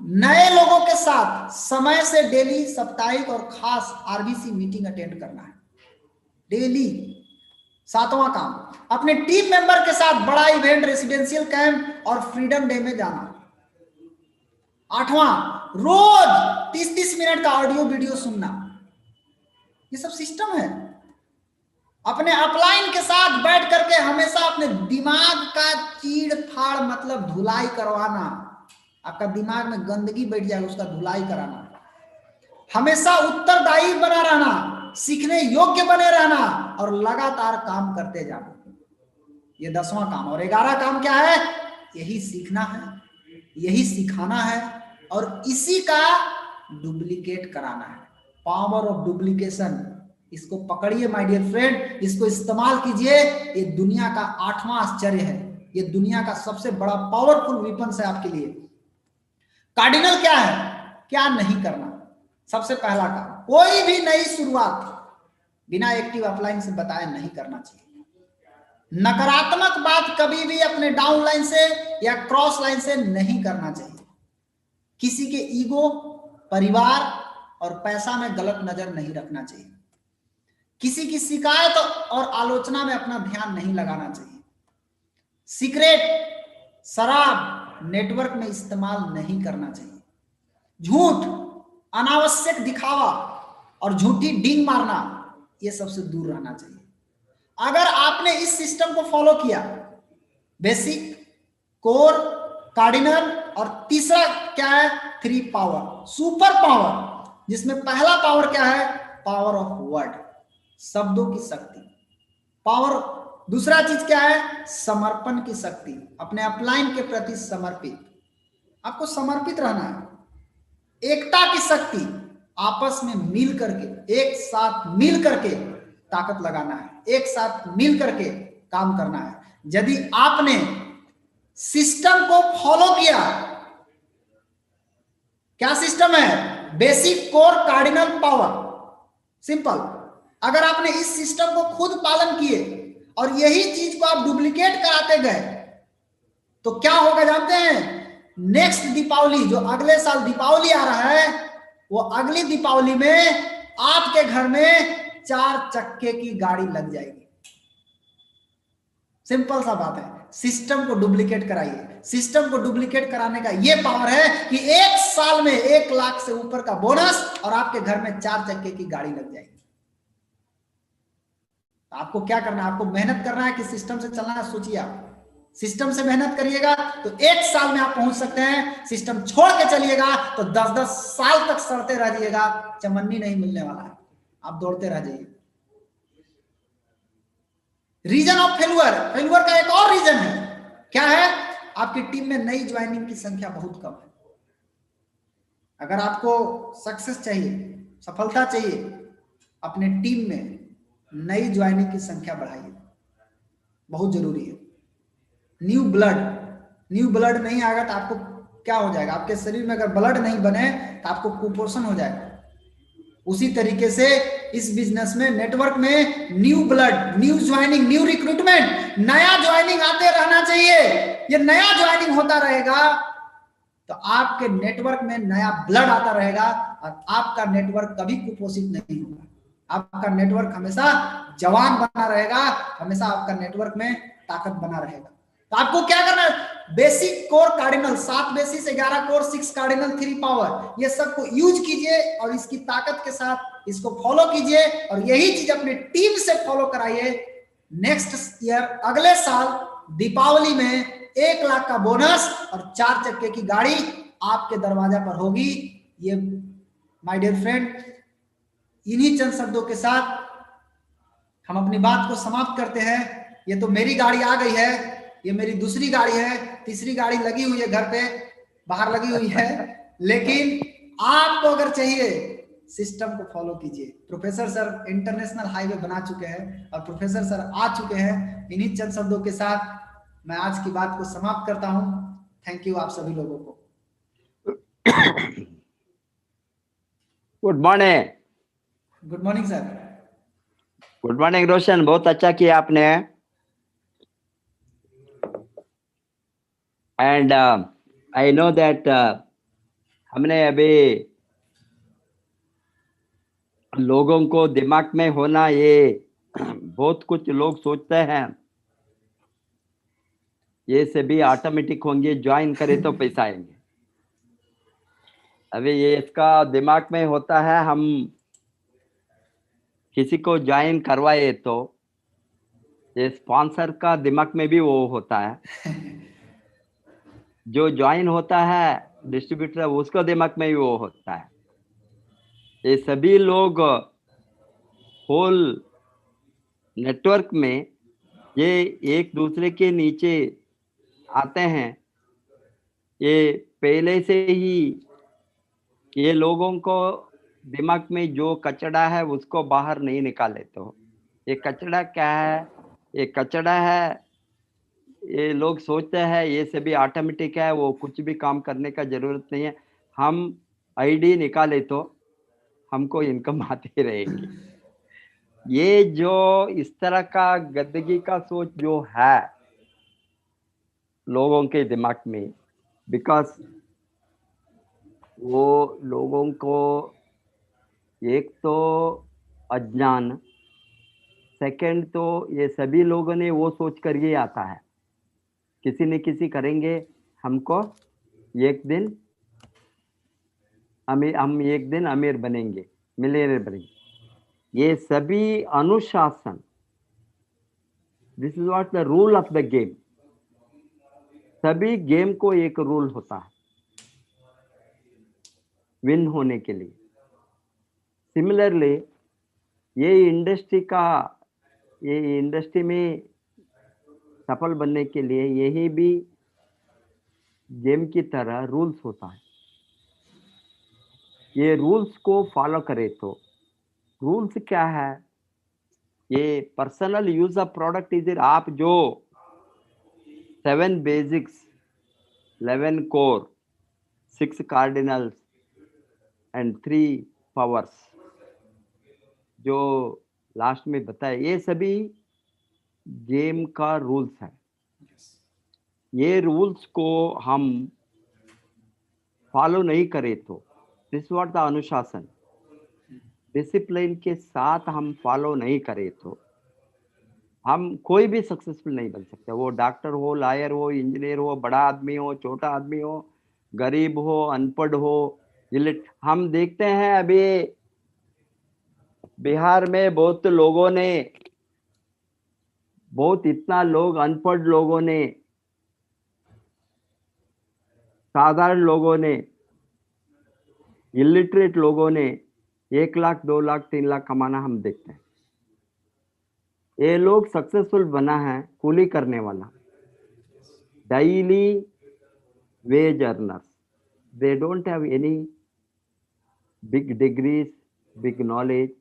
Speaker 3: नए लोगों के साथ समय से डेली साप्ताहिक और खास आरबीसी मीटिंग अटेंड करना है डेली। 7वां काम, अपने टीम मेंबर के साथ बड़ा इवेंट, रेसिडेंशियल कैंप और फ्रीडम डे में जाना। 8वां, रोज 30-30 मिनट का ऑडियो वीडियो सुनना। ये सब सिस्टम है। अपने अपलाइन के साथ बैठ करके हमेशा अपने दिमाग का चीड़ फाड़ मतलब धुलाई करवाना। आपका दिमाग में गंदगी बैठ जाएगा, उसका धुलाई कराना। हमेशा उत्तरदायी बना रहना, सीखने योग्य बने रहना और लगातार काम करते जाना। ये 10वां काम। और 11वां काम क्या है? यही सीखना है, यही सिखाना है और इसी का डुप्लीकेट कराना है। पावर ऑफ डुप्लीकेशन, इसको पकड़िए माय डियर फ्रेंड, इसको इस्तेमाल कीजिए। ये दुनिया का 8वां आश्चर्य है, ये दुनिया का सबसे बड़ा पावरफुल वेपन है आपके लिए। कार्डिनल क्या है? क्या नहीं करना? सबसे पहला काम, कोई भी नई शुरुआत बिना एक्टिव अपलाइन से बताए नहीं करना चाहिए। नकारात्मक बात कभी भी अपने डाउन लाइन से या क्रॉस लाइन से नहीं करना चाहिए। किसी के ईगो, परिवार और पैसा में गलत नजर नहीं रखना चाहिए। किसी की शिकायत और आलोचना में अपना ध्यान नहीं लगाना चाहिए। सिगरेट, शराब नेटवर्क में इस्तेमाल नहीं करना चाहिए। झूठ, अनावश्यक दिखावा और झूठी डींग मारना, ये सबसे दूर रहना चाहिए। अगर आपने इस सिस्टम को फॉलो किया, बेसिक, कोर, कार्डिनल और तीसरा क्या है? 3 पावर, सुपर पावर, जिसमें पहला पावर क्या है? पावर ऑफ वर्ड, शब्दों की शक्ति। पावर, दूसरा चीज क्या है? समर्पण की शक्ति, अपने अपलाइन के प्रति समर्पित, आपको समर्पित रहना है। एकता की शक्ति, आपस में मिल करके, एक साथ मिल करके ताकत लगाना है, एक साथ मिल करके काम करना है। यदि आपने सिस्टम को फॉलो किया, क्या सिस्टम है? Basic, core, cardinal, power, simple. अगर आपने इस सिस्टम को खुद पालन किए और यही चीज को आप डुप्लीकेट कराते गए तो क्या होगा जानते हैं? नेक्स्ट दीपावली, जो अगले साल दीपावली आ रहा है, वो अगली दीपावली में आपके घर में 4 चक्के की गाड़ी लग जाएगी। सिंपल सा बात है। सिस्टम को डुप्लीकेट कराइए। सिस्टम को डुप्लीकेट कराने का यह पावर है कि 1 साल में 1 लाख से ऊपर का बोनस और आपके घर में 4 चक्के की गाड़ी लग जाएगी। आपको क्या करना है? आपको मेहनत करना है कि सिस्टम से चलना है? सोचिए, आप सिस्टम से मेहनत करिएगा तो 1 साल में आप पहुंच सकते हैं। सिस्टम छोड़ के चलिएगा तो 10-10 साल तक सड़ते रह जाइएगा, चमन्नी नहीं मिलने वाला है, आप दौड़ते रह जाइए। रीजन ऑफ फेल्यूर, फेल्यूर का एक और रीजन है, क्या है? आपकी टीम में नई ज्वाइनिंग की संख्या बहुत कम है। अगर आपको सक्सेस चाहिए, सफलता चाहिए, अपने टीम में नई ज्वाइनिंग की संख्या बढ़ाइए, बहुत जरूरी है। न्यू ब्लड नहीं आएगा तो आपको क्या हो जाएगा? आपके शरीर में अगर ब्लड नहीं बने तो आपको कुपोषण हो जाएगा। उसी तरीके से इस बिजनेस में, नेटवर्क में new blood, new joining, new recruitment, नया ज्वाइनिंग आते रहना चाहिए। ये नया ज्वाइनिंग होता रहेगा तो आपके नेटवर्क में नया ब्लड आता रहेगा और आपका नेटवर्क कभी कुपोषित नहीं होगा। आपका नेटवर्क हमेशा जवान बना रहेगा, हमेशा आपका नेटवर्क में ताकत बना रहेगा। तो आपको क्या करना है, basic core cardinal, 7 basis 11 core 6 cardinal 3 power, ये सबको यूज कीजिए और इसकी ताकत के साथ इसको फॉलो कीजिए और यही चीज अपनी टीम से फॉलो कराइए। नेक्स्ट ईयर, अगले साल दीपावली में 1 लाख का बोनस और 4 चक्के की गाड़ी आपके दरवाजा पर होगी। ये माय डियर फ्रेंड, इन्हीं चंद शब्दों के साथ हम अपनी बात को समाप्त करते हैं। ये तो मेरी गाड़ी आ गई है, ये मेरी दूसरी गाड़ी है, तीसरी गाड़ी लगी हुई है, घर पे बाहर लगी हुई है, लेकिन आपको अगर चाहिए सिस्टम को फॉलो कीजिए। प्रोफेसर सर इंटरनेशनल हाईवे बना चुके हैं और प्रोफेसर सर आ चुके हैं। इन्हीं चंद शब्दों के साथ मैं आज की बात को समाप्त करता हूं। थैंक यू आप सभी लोगों को।
Speaker 4: Good morning.
Speaker 3: Good morning sir.
Speaker 4: Good morning Roshan, बहुत अच्छा किया आपने। एंड आई नो दैट हमने अभी लोगों को दिमाग में होना, ये बहुत कुछ लोग सोचते हैं ये सभी ऑटोमेटिक होंगे, ज्वाइन करे तो पैसा आएंगे। अभी ये इसका दिमाग में होता है, हम किसी को ज्वाइन करवाए तो ये स्पॉन्सर का दिमाग में भी वो होता है, जो ज्वाइन होता है डिस्ट्रीब्यूटर उसको दिमाग में भी वो होता है। ये सभी लोग होल नेटवर्क में ये एक दूसरे के नीचे आते हैं। ये पहले से ही ये लोगों को दिमाग में जो कचड़ा है उसको बाहर नहीं निकाले तो ये कचड़ा क्या है, ये कचड़ा है, ये लोग सोचते हैं ये सभी ऑटोमेटिक है, वो कुछ भी काम करने का जरूरत नहीं है। हम आईडी निकाले तो हमको इनकम आती रहेगी। ये जो इस तरह का गंदगी का सोच जो है लोगों के दिमाग में, बिकॉज वो लोगों को एक तो अज्ञान, सेकंड तो ये सभी लोगों ने वो सोच कर ये आता है किसी न किसी करेंगे हमको एक दिन हम एक दिन अमीर बनेंगे, मिलियनर बनेंगे। ये सभी अनुशासन, this is what the rule of the game. सभी गेम को एक रूल होता है विन होने के लिए। सिमिलरली ये इंडस्ट्री में सफल बनने के लिए यही भी गेम की तरह रूल्स होता है। ये रूल्स को फॉलो करे तो रूल्स क्या है, ये personal use of product is, आप जो 7 basics 11 core 6 cardinals and 3 powers जो लास्ट में बताए, ये सभी गेम का रूल्स है। ये रूल्स को हम फॉलो नहीं करें तो दिस व्हाट द अनुशासन, डिसिप्लिन के साथ हम फॉलो नहीं करें तो हम कोई भी सक्सेसफुल नहीं बन सकते। वो डॉक्टर हो, लॉयर हो, इंजीनियर हो, बड़ा आदमी हो, छोटा आदमी हो, गरीब हो, अनपढ़ हो, हम देखते हैं अभी बिहार में बहुत लोगों ने, बहुत इतना लोग अनपढ़ लोगों ने, साधारण लोगों ने, इलिटरेट लोगों ने 1 लाख 2 लाख 3 लाख कमाना हम देखते हैं। ये लोग सक्सेसफुल बना है कूली करने वाला, daily wage earners. They don't have any big degrees, big knowledge,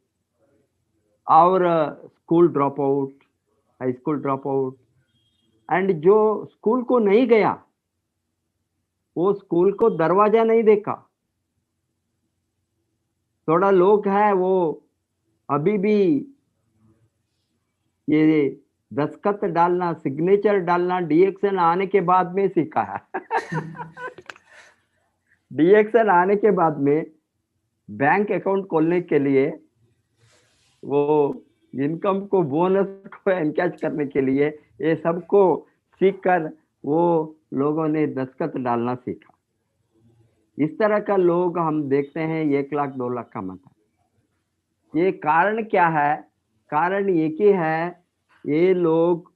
Speaker 4: और school drop out, high school drop out, and जो स्कूल को नहीं गया वो स्कूल को दरवाजा नहीं देखा। थोड़ा लोग है वो अभी भी ये दस्तखत डालना, सिग्नेचर डालना DXN आने के बाद में सीखा है। डीएक्शन आने के बाद में बैंक अकाउंट खोलने के लिए वो इनकम को बोनस को एनकैच करने के लिए ये सबको सीख कर वो लोगों ने दस्तखत डालना सीखा। इस तरह का लोग हम देखते हैं 1 लाख 2 लाख कमाता है। ये कारण क्या है? कारण एक ही है, ये लोग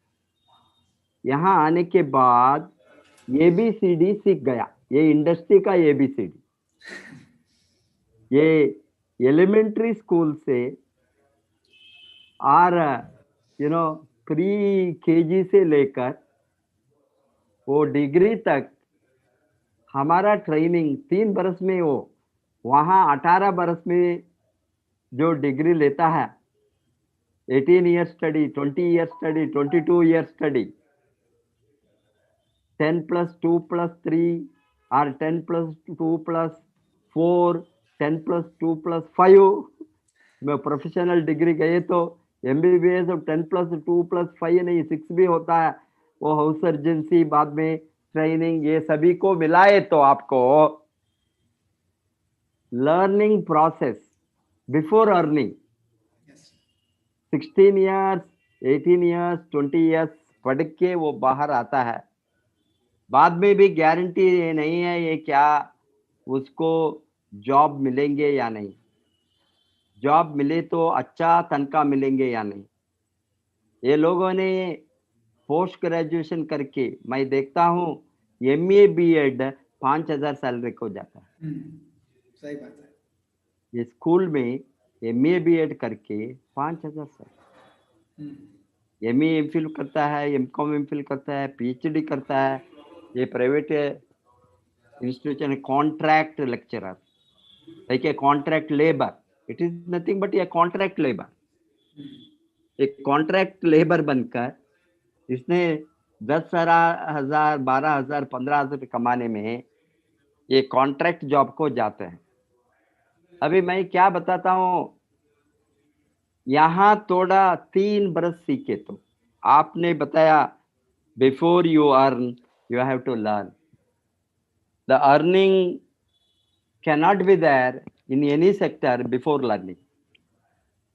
Speaker 4: यहाँ आने के बाद ABCD सीख गया। ये इंडस्ट्री का ABCD, ये एलिमेंट्री स्कूल से और प्री KG से लेकर वो डिग्री तक हमारा ट्रेनिंग 3 बरस में हो, वहाँ 18 बरस में जो डिग्री लेता है, 18 year study, 20 year study, 22 year study, 10 + 2 + 3 और 10 + 2 + 4, 10 + 2 + 5 में प्रोफेशनल डिग्री गए तो MBBS 10 + 2 + 5 नहीं 6 भी होता है। वो हाउस सर्जेंसी, बाद में ट्रेनिंग, ये सभी को मिलाए तो आपको learning process before earning 16 years, 18 years, 20 years पढ़ के वो बाहर आता है। बाद में भी गारंटी नहीं है ये क्या उसको जॉब मिलेंगे या नहीं, जॉब मिले तो अच्छा तनख्वाह मिलेंगे या नहीं। ये लोगों ने पोस्ट ग्रेजुएशन करके, मैं देखता हूँ MA BEd 5,000 सैलरी को जाता है।
Speaker 3: सही बात है।
Speaker 4: ये स्कूल में MA BEd करके 5,000 सैलरी। MA MPhil करता है, MCom MPhil करता है, PhD करता है। ये private institution contract lecturer, like a contract labour, it is nothing but a contract labour. एक कॉन्ट्रैक्ट लेबर बनकर इसने 10,000, 12,000, 15,000 कमाने में ये कॉन्ट्रैक्ट जॉब को जाते हैं। अभी मैं क्या बताता हूँ, यहाँ थोड़ा 3 बरस सीखे तो आपने बताया before you earn you have to learn. The earning cannot be there in any sector before learning.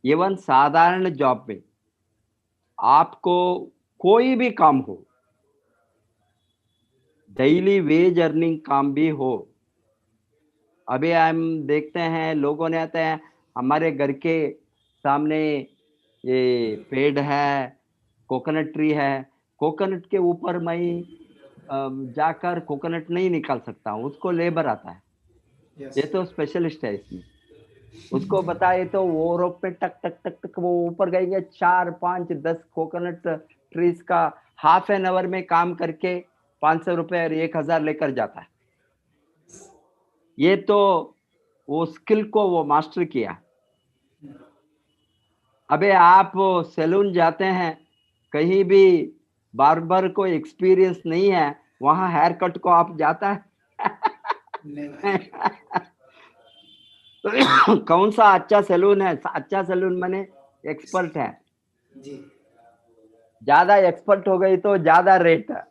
Speaker 4: Even साधारण जॉब में आपको कोई भी काम हो, डेली वेज अर्निंग काम भी हो, अभी हम देखते हैं लोगों ने आते हैं हमारे घर के सामने ये पेड़ है, कोकोनट ट्री है, कोकोनट के ऊपर मैं जाकर कोकोनट नहीं निकाल सकता हूँ, उसको लेबर आता है। ये तो स्पेशलिस्ट है इसमें, उसको बताए तो वो रोप पे टक टक टक टक वो ऊपर गएंगे, 4, 5, 10 कोकोनट ट्रीज का हाफ एन आवर में काम करके 500 रुपए और 1,000 लेकर जाता है। ये तो वो स्किल को वो मास्टर किया। अबे आप सैलून जाते हैं, कहीं भी बार्बर को एक्सपीरियंस नहीं है, वहां हेयर कट को आप जाता है कौन सा अच्छा सैलून है? अच्छा सैलून माने एक्सपर्ट है जी, ज्यादा एक्सपर्ट हो गई तो ज्यादा रेट है।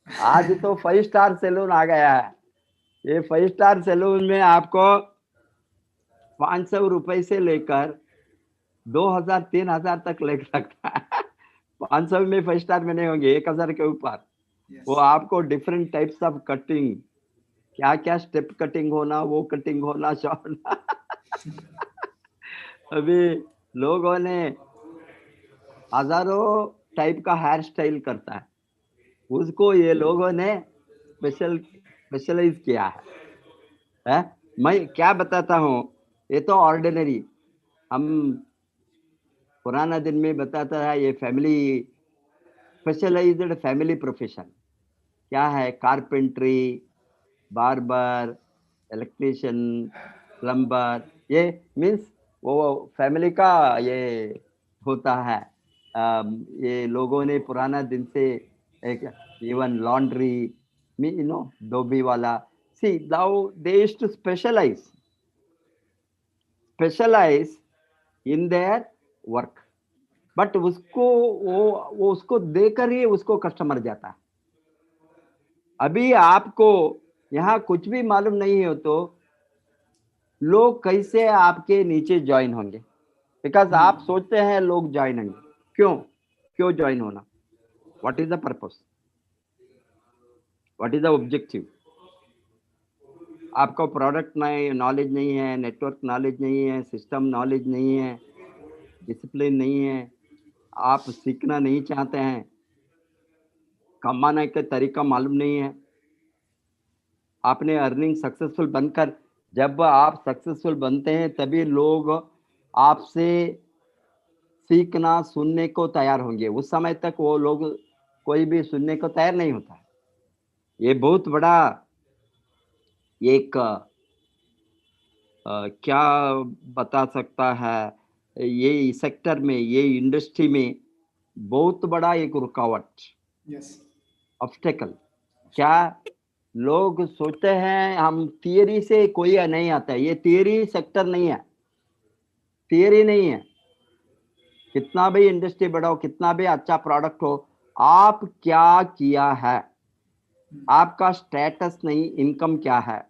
Speaker 4: आज तो 5 स्टार सैलून आ गया है। ये 5 स्टार सैलून में आपको 500 रुपए से लेकर 2,000 3,000 तक ले सकता है। 500 में 5 स्टार में नहीं होंगे, 1,000 के ऊपर। वो आपको डिफरेंट टाइप्स ऑफ कटिंग, क्या क्या स्टेप कटिंग होना, वो कटिंग होना, शॉर्ट अभी लोगों ने हजारों टाइप का हेयर स्टाइल करता है, उसको ये लोगों ने स्पेशलाइज किया है? मैं क्या बताता हूँ, ये तो ऑर्डिनरी, हम पुराना दिन में बताता है ये फैमिली स्पेशलाइज्ड फैमिली प्रोफेशन क्या है, कारपेंट्री, बार्बर, इलेक्ट्रिशियन, प्लम्बर, ये मीन्स वो फैमिली का ये होता है। ये लोगों ने पुराना दिन से एक इवन लॉन्ड्री धोबी वाला, see now they used to specialize in their work, but उसको वो उसको देकर ही उसको कस्टमर जाता है। अभी आपको यहाँ कुछ भी मालूम नहीं हो तो लोग कैसे आपके नीचे ज्वाइन होंगे? बिकॉज आप सोचते हैं लोग ज्वाइन होंगे, क्यों ज्वाइन होना? What is the purpose, what is the objective? आपको प्रोडक्ट नॉलेज नहीं है, नेटवर्क नॉलेज नहीं है, सिस्टम नॉलेज नहीं है, डिसिप्लिन नहीं है, आप सीखना नहीं चाहते हैं, कमाने का तरीका मालूम नहीं है, आपने अर्निंग सक्सेसफुल बनकर, जब आप सक्सेसफुल बनते हैं तभी लोग आपसे सीखना सुनने को तैयार होंगे। उस समय तक वो लोग कोई भी सुनने को तैयार नहीं होता है। ये बहुत बड़ा एक क्या बता सकता है, ये सेक्टर में, ये इंडस्ट्री में बहुत बड़ा एक रुकावट, ऑब्स्टेकल। क्या लोग सोचते हैं हम थियरी से कोई नहीं आता है, ये थियरी सेक्टर नहीं है, थियरी नहीं है। कितना भी इंडस्ट्री बढ़ाओ, कितना भी अच्छा प्रोडक्ट हो, आप क्या किया है, आपका स्टेटस नहीं, इनकम क्या है,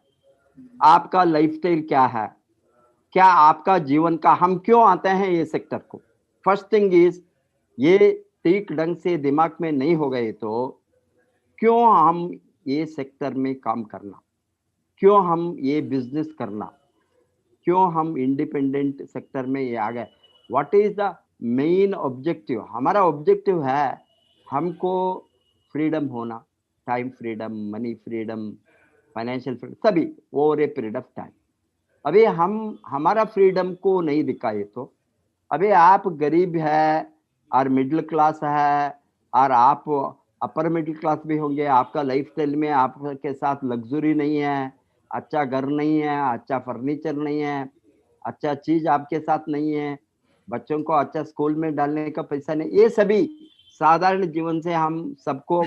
Speaker 4: आपका लाइफस्टाइल क्या है, क्या आपका जीवन का, हम क्यों आते हैं ये सेक्टर को? फर्स्ट थिंग इज, ये ठीक ढंग से दिमाग में नहीं हो गए तो क्यों हम ये सेक्टर में काम करना, क्यों हम ये बिजनेस करना, क्यों हम इंडिपेंडेंट सेक्टर में ये आ गए? What is the main objective? हमारा ऑब्जेक्टिव है हमको फ्रीडम होना, time freedom, money freedom, financial freedom, सभी over a period of time. अभी हम हमारा फ्रीडम को नहीं दिखाए तो अभी आप गरीब है और मिडिल क्लास है और आप अपर मिडिल क्लास भी होंगे, आपका लाइफस्टाइल में आपके साथ लग्जरी नहीं है, अच्छा घर नहीं है, अच्छा फर्नीचर नहीं है, अच्छा चीज आपके साथ नहीं है, बच्चों को अच्छा स्कूल में डालने का पैसा नहीं, ये सभी साधारण जीवन से हम सबको,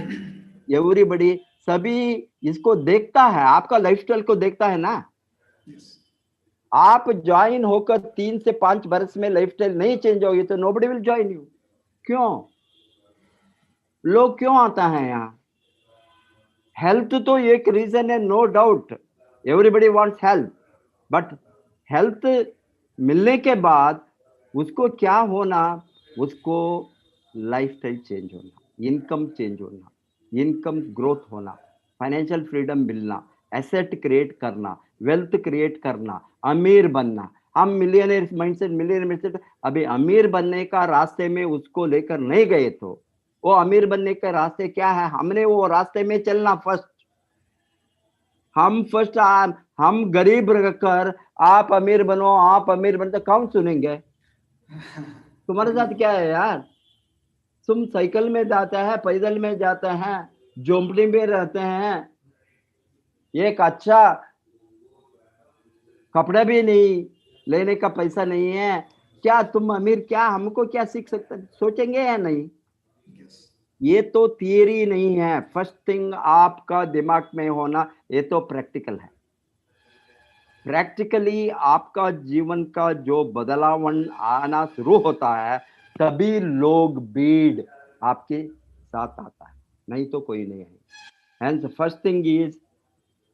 Speaker 4: एवरीबॉडी, सभी इसको देखता है, आपका लाइफस्टाइल को देखता है ना। आप ज्वाइन होकर 3 से 5 वर्ष में लाइफस्टाइल नहीं चेंज होगी तो नोबडी विल ज्वाइन यू। क्यों? लोग क्यों आता है यहाँ? हेल्थ तो एक रीजन है, no doubt, everybody wants health, but health मिलने के बाद उसको क्या होना, उसको लाइफस्टाइल चेंज होना, इनकम चेंज होना, इनकम ग्रोथ होना, फाइनेंशियल फ्रीडम मिलना, एसेट क्रिएट करना, वेल्थ क्रिएट करना, अमीर बनना। हम मिलियनर माइंडसेट, अभी अमीर बनने का रास्ते में उसको लेकर नहीं गए तो वो अमीर बनने के रास्ते क्या है, हमने वो रास्ते में चलना। हम गरीब रहकर आप अमीर बनो, आप अमीर बनते, कौन सुनेंगे? तुम्हारे साथ क्या है यार? तुम साइकिल में जाते हैं, पैदल में जाते हैं, झोंपड़ी में रहते हैं, एक अच्छा कपड़े भी नहीं, लेने का पैसा नहीं है, क्या तुम अमीर, क्या हमको क्या सीख सकते, सोचेंगे या नहीं? ये तो थियरी नहीं है। फर्स्ट थिंग आपका दिमाग में होना, ये तो प्रैक्टिकल है। प्रैक्टिकली आपका जीवन का जो बदलाव आना शुरू होता है तभी लोग भीड़ आपके साथ आता है, नहीं तो कोई नहीं है। हेंस फर्स्ट थिंग इज,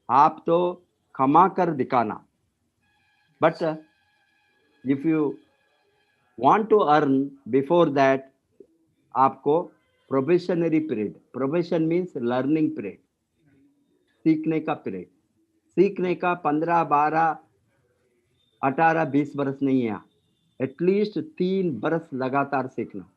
Speaker 4: आप तो कमा कर दिखाना, but if you want to earn, before that आपको probationary period, probation means learning period, सीखने का पीरियड, सीखने का 15, 12, 18, 20 बरस नहीं है, एटलीस्ट 3 बरस लगातार सीखना,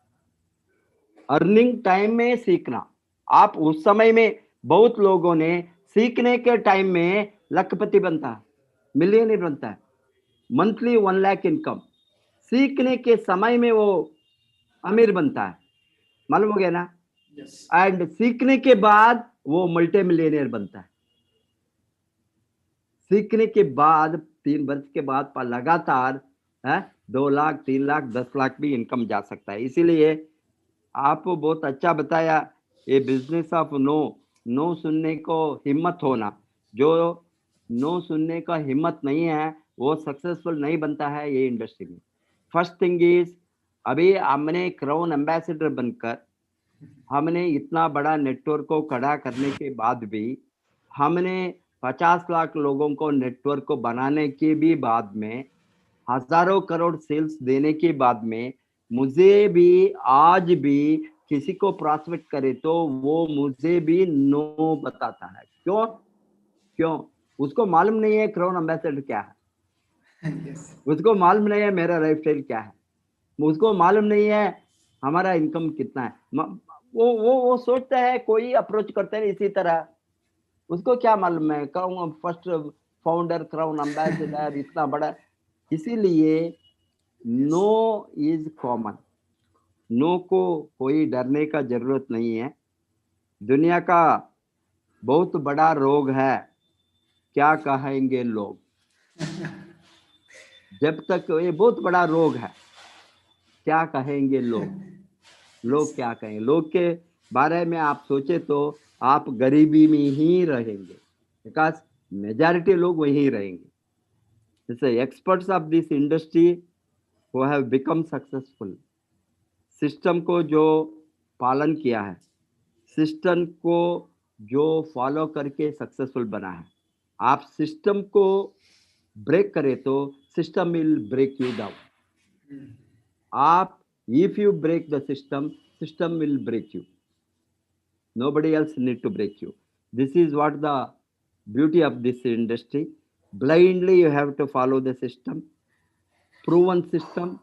Speaker 4: अर्निंग टाइम में सीखना। आप उस समय में, बहुत लोगों ने सीखने के टाइम में लखपति बनता है, मिलियनर बनता है, मंथली 1 लाख इनकम, सीखने के समय में वो अमीर बनता है, मालूम हो गया ना? एंड सीखने के बाद वो मल्टी मिलियनर बनता है। सीखने के बाद 3 वर्ष के बाद लगातार 2 लाख, 3 लाख, 10 लाख भी इनकम जा सकता है। इसीलिए आप बहुत अच्छा बताया, ये बिजनेस ऑफ नो सुनने को हिम्मत होना। जो नो सुनने का हिम्मत नहीं है वो सक्सेसफुल नहीं बनता है ये इंडस्ट्री में। फर्स्ट थिंग इज, अभी हमने क्राउन एम्बेसडर बनकर, हमने इतना बड़ा नेटवर्क को खड़ा करने के बाद भी हमने 50 लाख लोगों को नेटवर्क को बनाने के भी बाद में, हजारों करोड़ सेल्स देने के बाद में, मुझे भी आज भी किसी को प्रॉस्पेक्ट करे तो वो मुझे भी नो बताता है। क्यों? उसको मालूम नहीं है क्राउन एम्बेसडर क्या है,
Speaker 3: यस
Speaker 4: उसको मालूम नहीं है मेरा लाइफस्टाइल क्या है, उसको मालूम नहीं है हमारा इनकम कितना है। वो सोचता है, कोई अप्रोच करते हैं इसी तरह, उसको क्या मालूम है crown first founder, crown ambassador इतना बड़ा। इसीलिए नो इज कॉमन। नो को कोई डरने का जरूरत नहीं है। दुनिया का बहुत बड़ा रोग है, क्या कहेंगे लोग। जब तक ये बहुत बड़ा रोग है, क्या कहेंगे लोग, लोग क्या कहेंगे, लोग के बारे में आप सोचे तो आप गरीबी में ही रहेंगे, बिकॉज मेजॉरिटी लोग वही रहेंगे। जैसे experts of this industry who have become successful, system को जो पालन किया है, सिस्टम को जो फॉलो करके सक्सेसफुल बना है, आप सिस्टम को ब्रेक करें तो system will break you down. आप if you break the system, system will break you. Nobody else need to break you. This is what the beauty of this industry. Blindly you have to follow the system, proven system,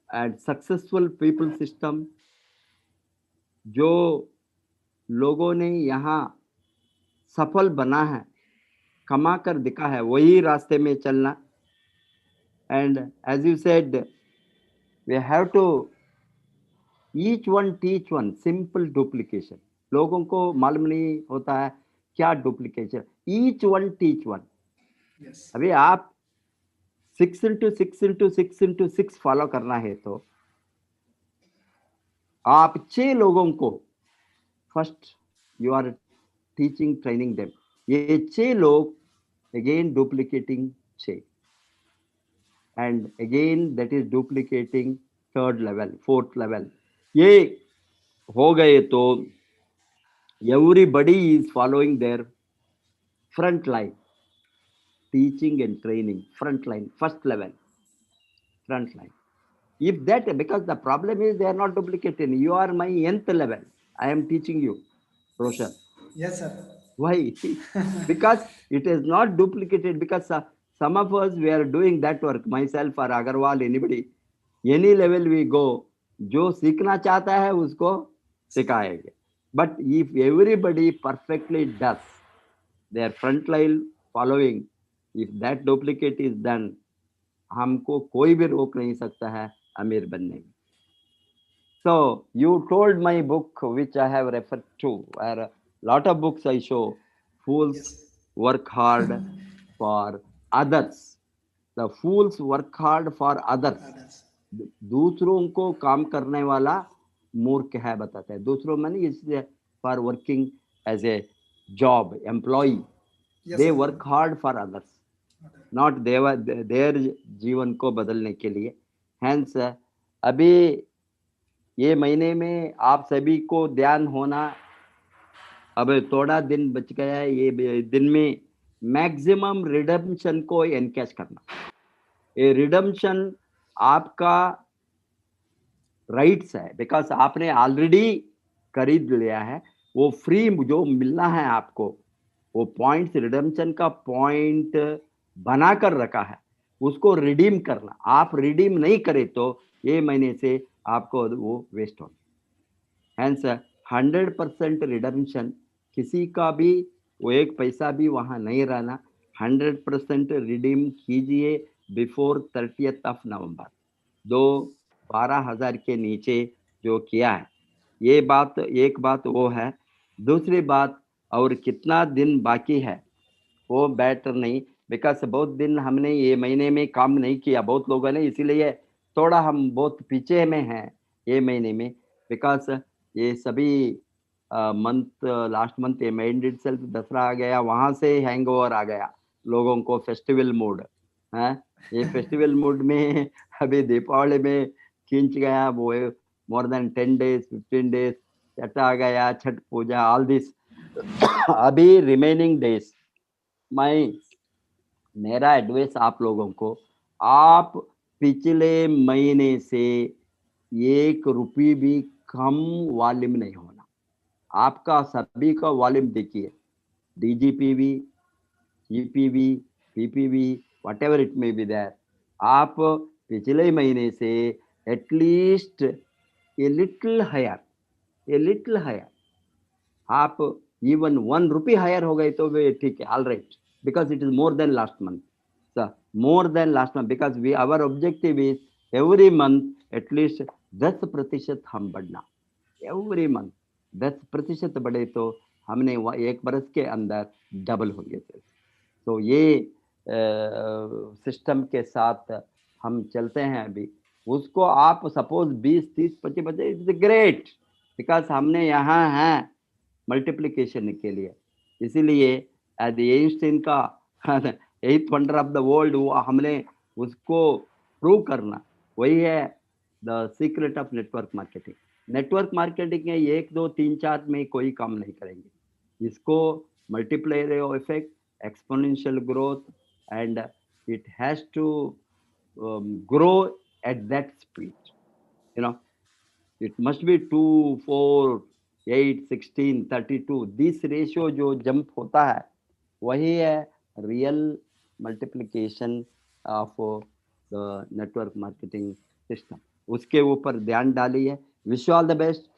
Speaker 4: and successful people system. जो लोगों ने यहाँ सफल बना है, कमा कर दिखा है, वही रास्ते में चलना। And as you said, we have to each one teach one, simple duplication. लोगों को मालूम नहीं होता है क्या duplication. Each one teach one. अभी आप 6 into 6 into 6 into 6 फॉलो करना है तो आप 6 लोगों को first you are teaching, training them. ये 6 लोग again duplicating 6 and again that is duplicating 3rd level, 4th level। ये हो गए तो everybody is following their front line, teaching and training, front line, first level, front line. If that, because the problem is they are not duplicated. You are my nth level, I am teaching you, Roshan.
Speaker 3: Yes sir.
Speaker 4: Why? Because it is not duplicated, because some of us we are doing that work, myself or Agarwal, anybody, any level we go, जो सीखना चाहता है उसको सिखाएंगे। But if everybody perfectly does their front line following, if that duplicate is done, हमको कोई भी रोक नहीं सकता है अमीर बनने में। So you told my book which I have referred to, where a lot of books I show, fools work hard for others. The fools work hard for others. दूसरों को काम करने वाला मूर्ख है बताते हैं। दूसरों में नहीं, इसलिए for working as a job employee, they work hard for others, not their जीवन को बदलने के लिए। हेंस अभी ये महीने में आप सभी को ध्यान होना, अब थोड़ा दिन बच गया है, ये दिन में मैक्सिमम रिडम्पशन को एनकैश करना। ये रिडम्पशन आपका राइट्स है, बिकॉज आपने ऑलरेडी खरीद लिया है। वो फ्री जो मिलना है आपको, वो पॉइंट्स, रिडम्पशन का पॉइंट बनाकर रखा है, उसको रिडीम करना। आप रिडीम नहीं करे तो ये महीने से आपको वो वेस्ट होगा। हेंस 100% रिडम्पशन, किसी का भी वो एक पैसा भी वहां नहीं रहना। 100% रिडीम कीजिए बिफोर 30th of November। 12,000 के नीचे जो किया है, ये बात, एक बात वो है। दूसरी बात, और कितना दिन बाकी है वो बेटर नहीं, बिकॉज बहुत दिन हमने ये महीने में काम नहीं किया बहुत लोगों ने, इसीलिए थोड़ा हम बहुत पीछे में हैं ये महीने में। बिकॉज ये सभी मंथ, लास्ट मंथ ये मेड इट सेल्फ दसरा आ गया, वहां से हैंगओवर आ गया लोगों को, फेस्टिवल मूड है। ये फेस्टिवल मूड में अभी दीपावली में खींच गया वो more than 10 days 15 days, Chhath आ गया, छठ पूजा, ऑल दिस। अभी रिमेनिंग डेज मेरा एडवाइस आप लोगों को, आप पिछले महीने से 1 रुपये भी कम वॉल्यूम नहीं होना। आपका सभी का वॉल्यूम देखिए, DGPV, GPV, PPV, whatever it may be there, आप पिछले महीने से एटलीस्ट ए लिटिल हायर, आप इवन 1 रुपये हायर हो गए तो वे ठीक है, all right, because it is more than last month, more than last month, because we our objective is every month at least 10% हम बढ़ना, एवरी मंथ 10% बढ़े तो हमने 1 बरस के अंदर डबल होंगे सर। तो ये सिस्टम के साथ हम चलते हैं अभी। उसको आप सपोज 20, 30, 25, इट्स ग्रेट, बिकॉज हमने यहाँ हैं मल्टीप्लिकेशन के लिए। इसीलिए आइंस्टीन का 8th wonder of the world, वो हमने उसको प्रूव करना, वही है the secret of network marketing. Network marketing है 1, 2, 3, 4 में कोई काम नहीं करेंगे, इसको multiplier effect, exponential growth, and it has to grow at that speed, you know, it must be 2, 4, 8, 16, 32, this ratio जो जंप होता है वही है real multiplication of the network marketing system. उसके ऊपर ध्यान डालिए। Wish you all the best.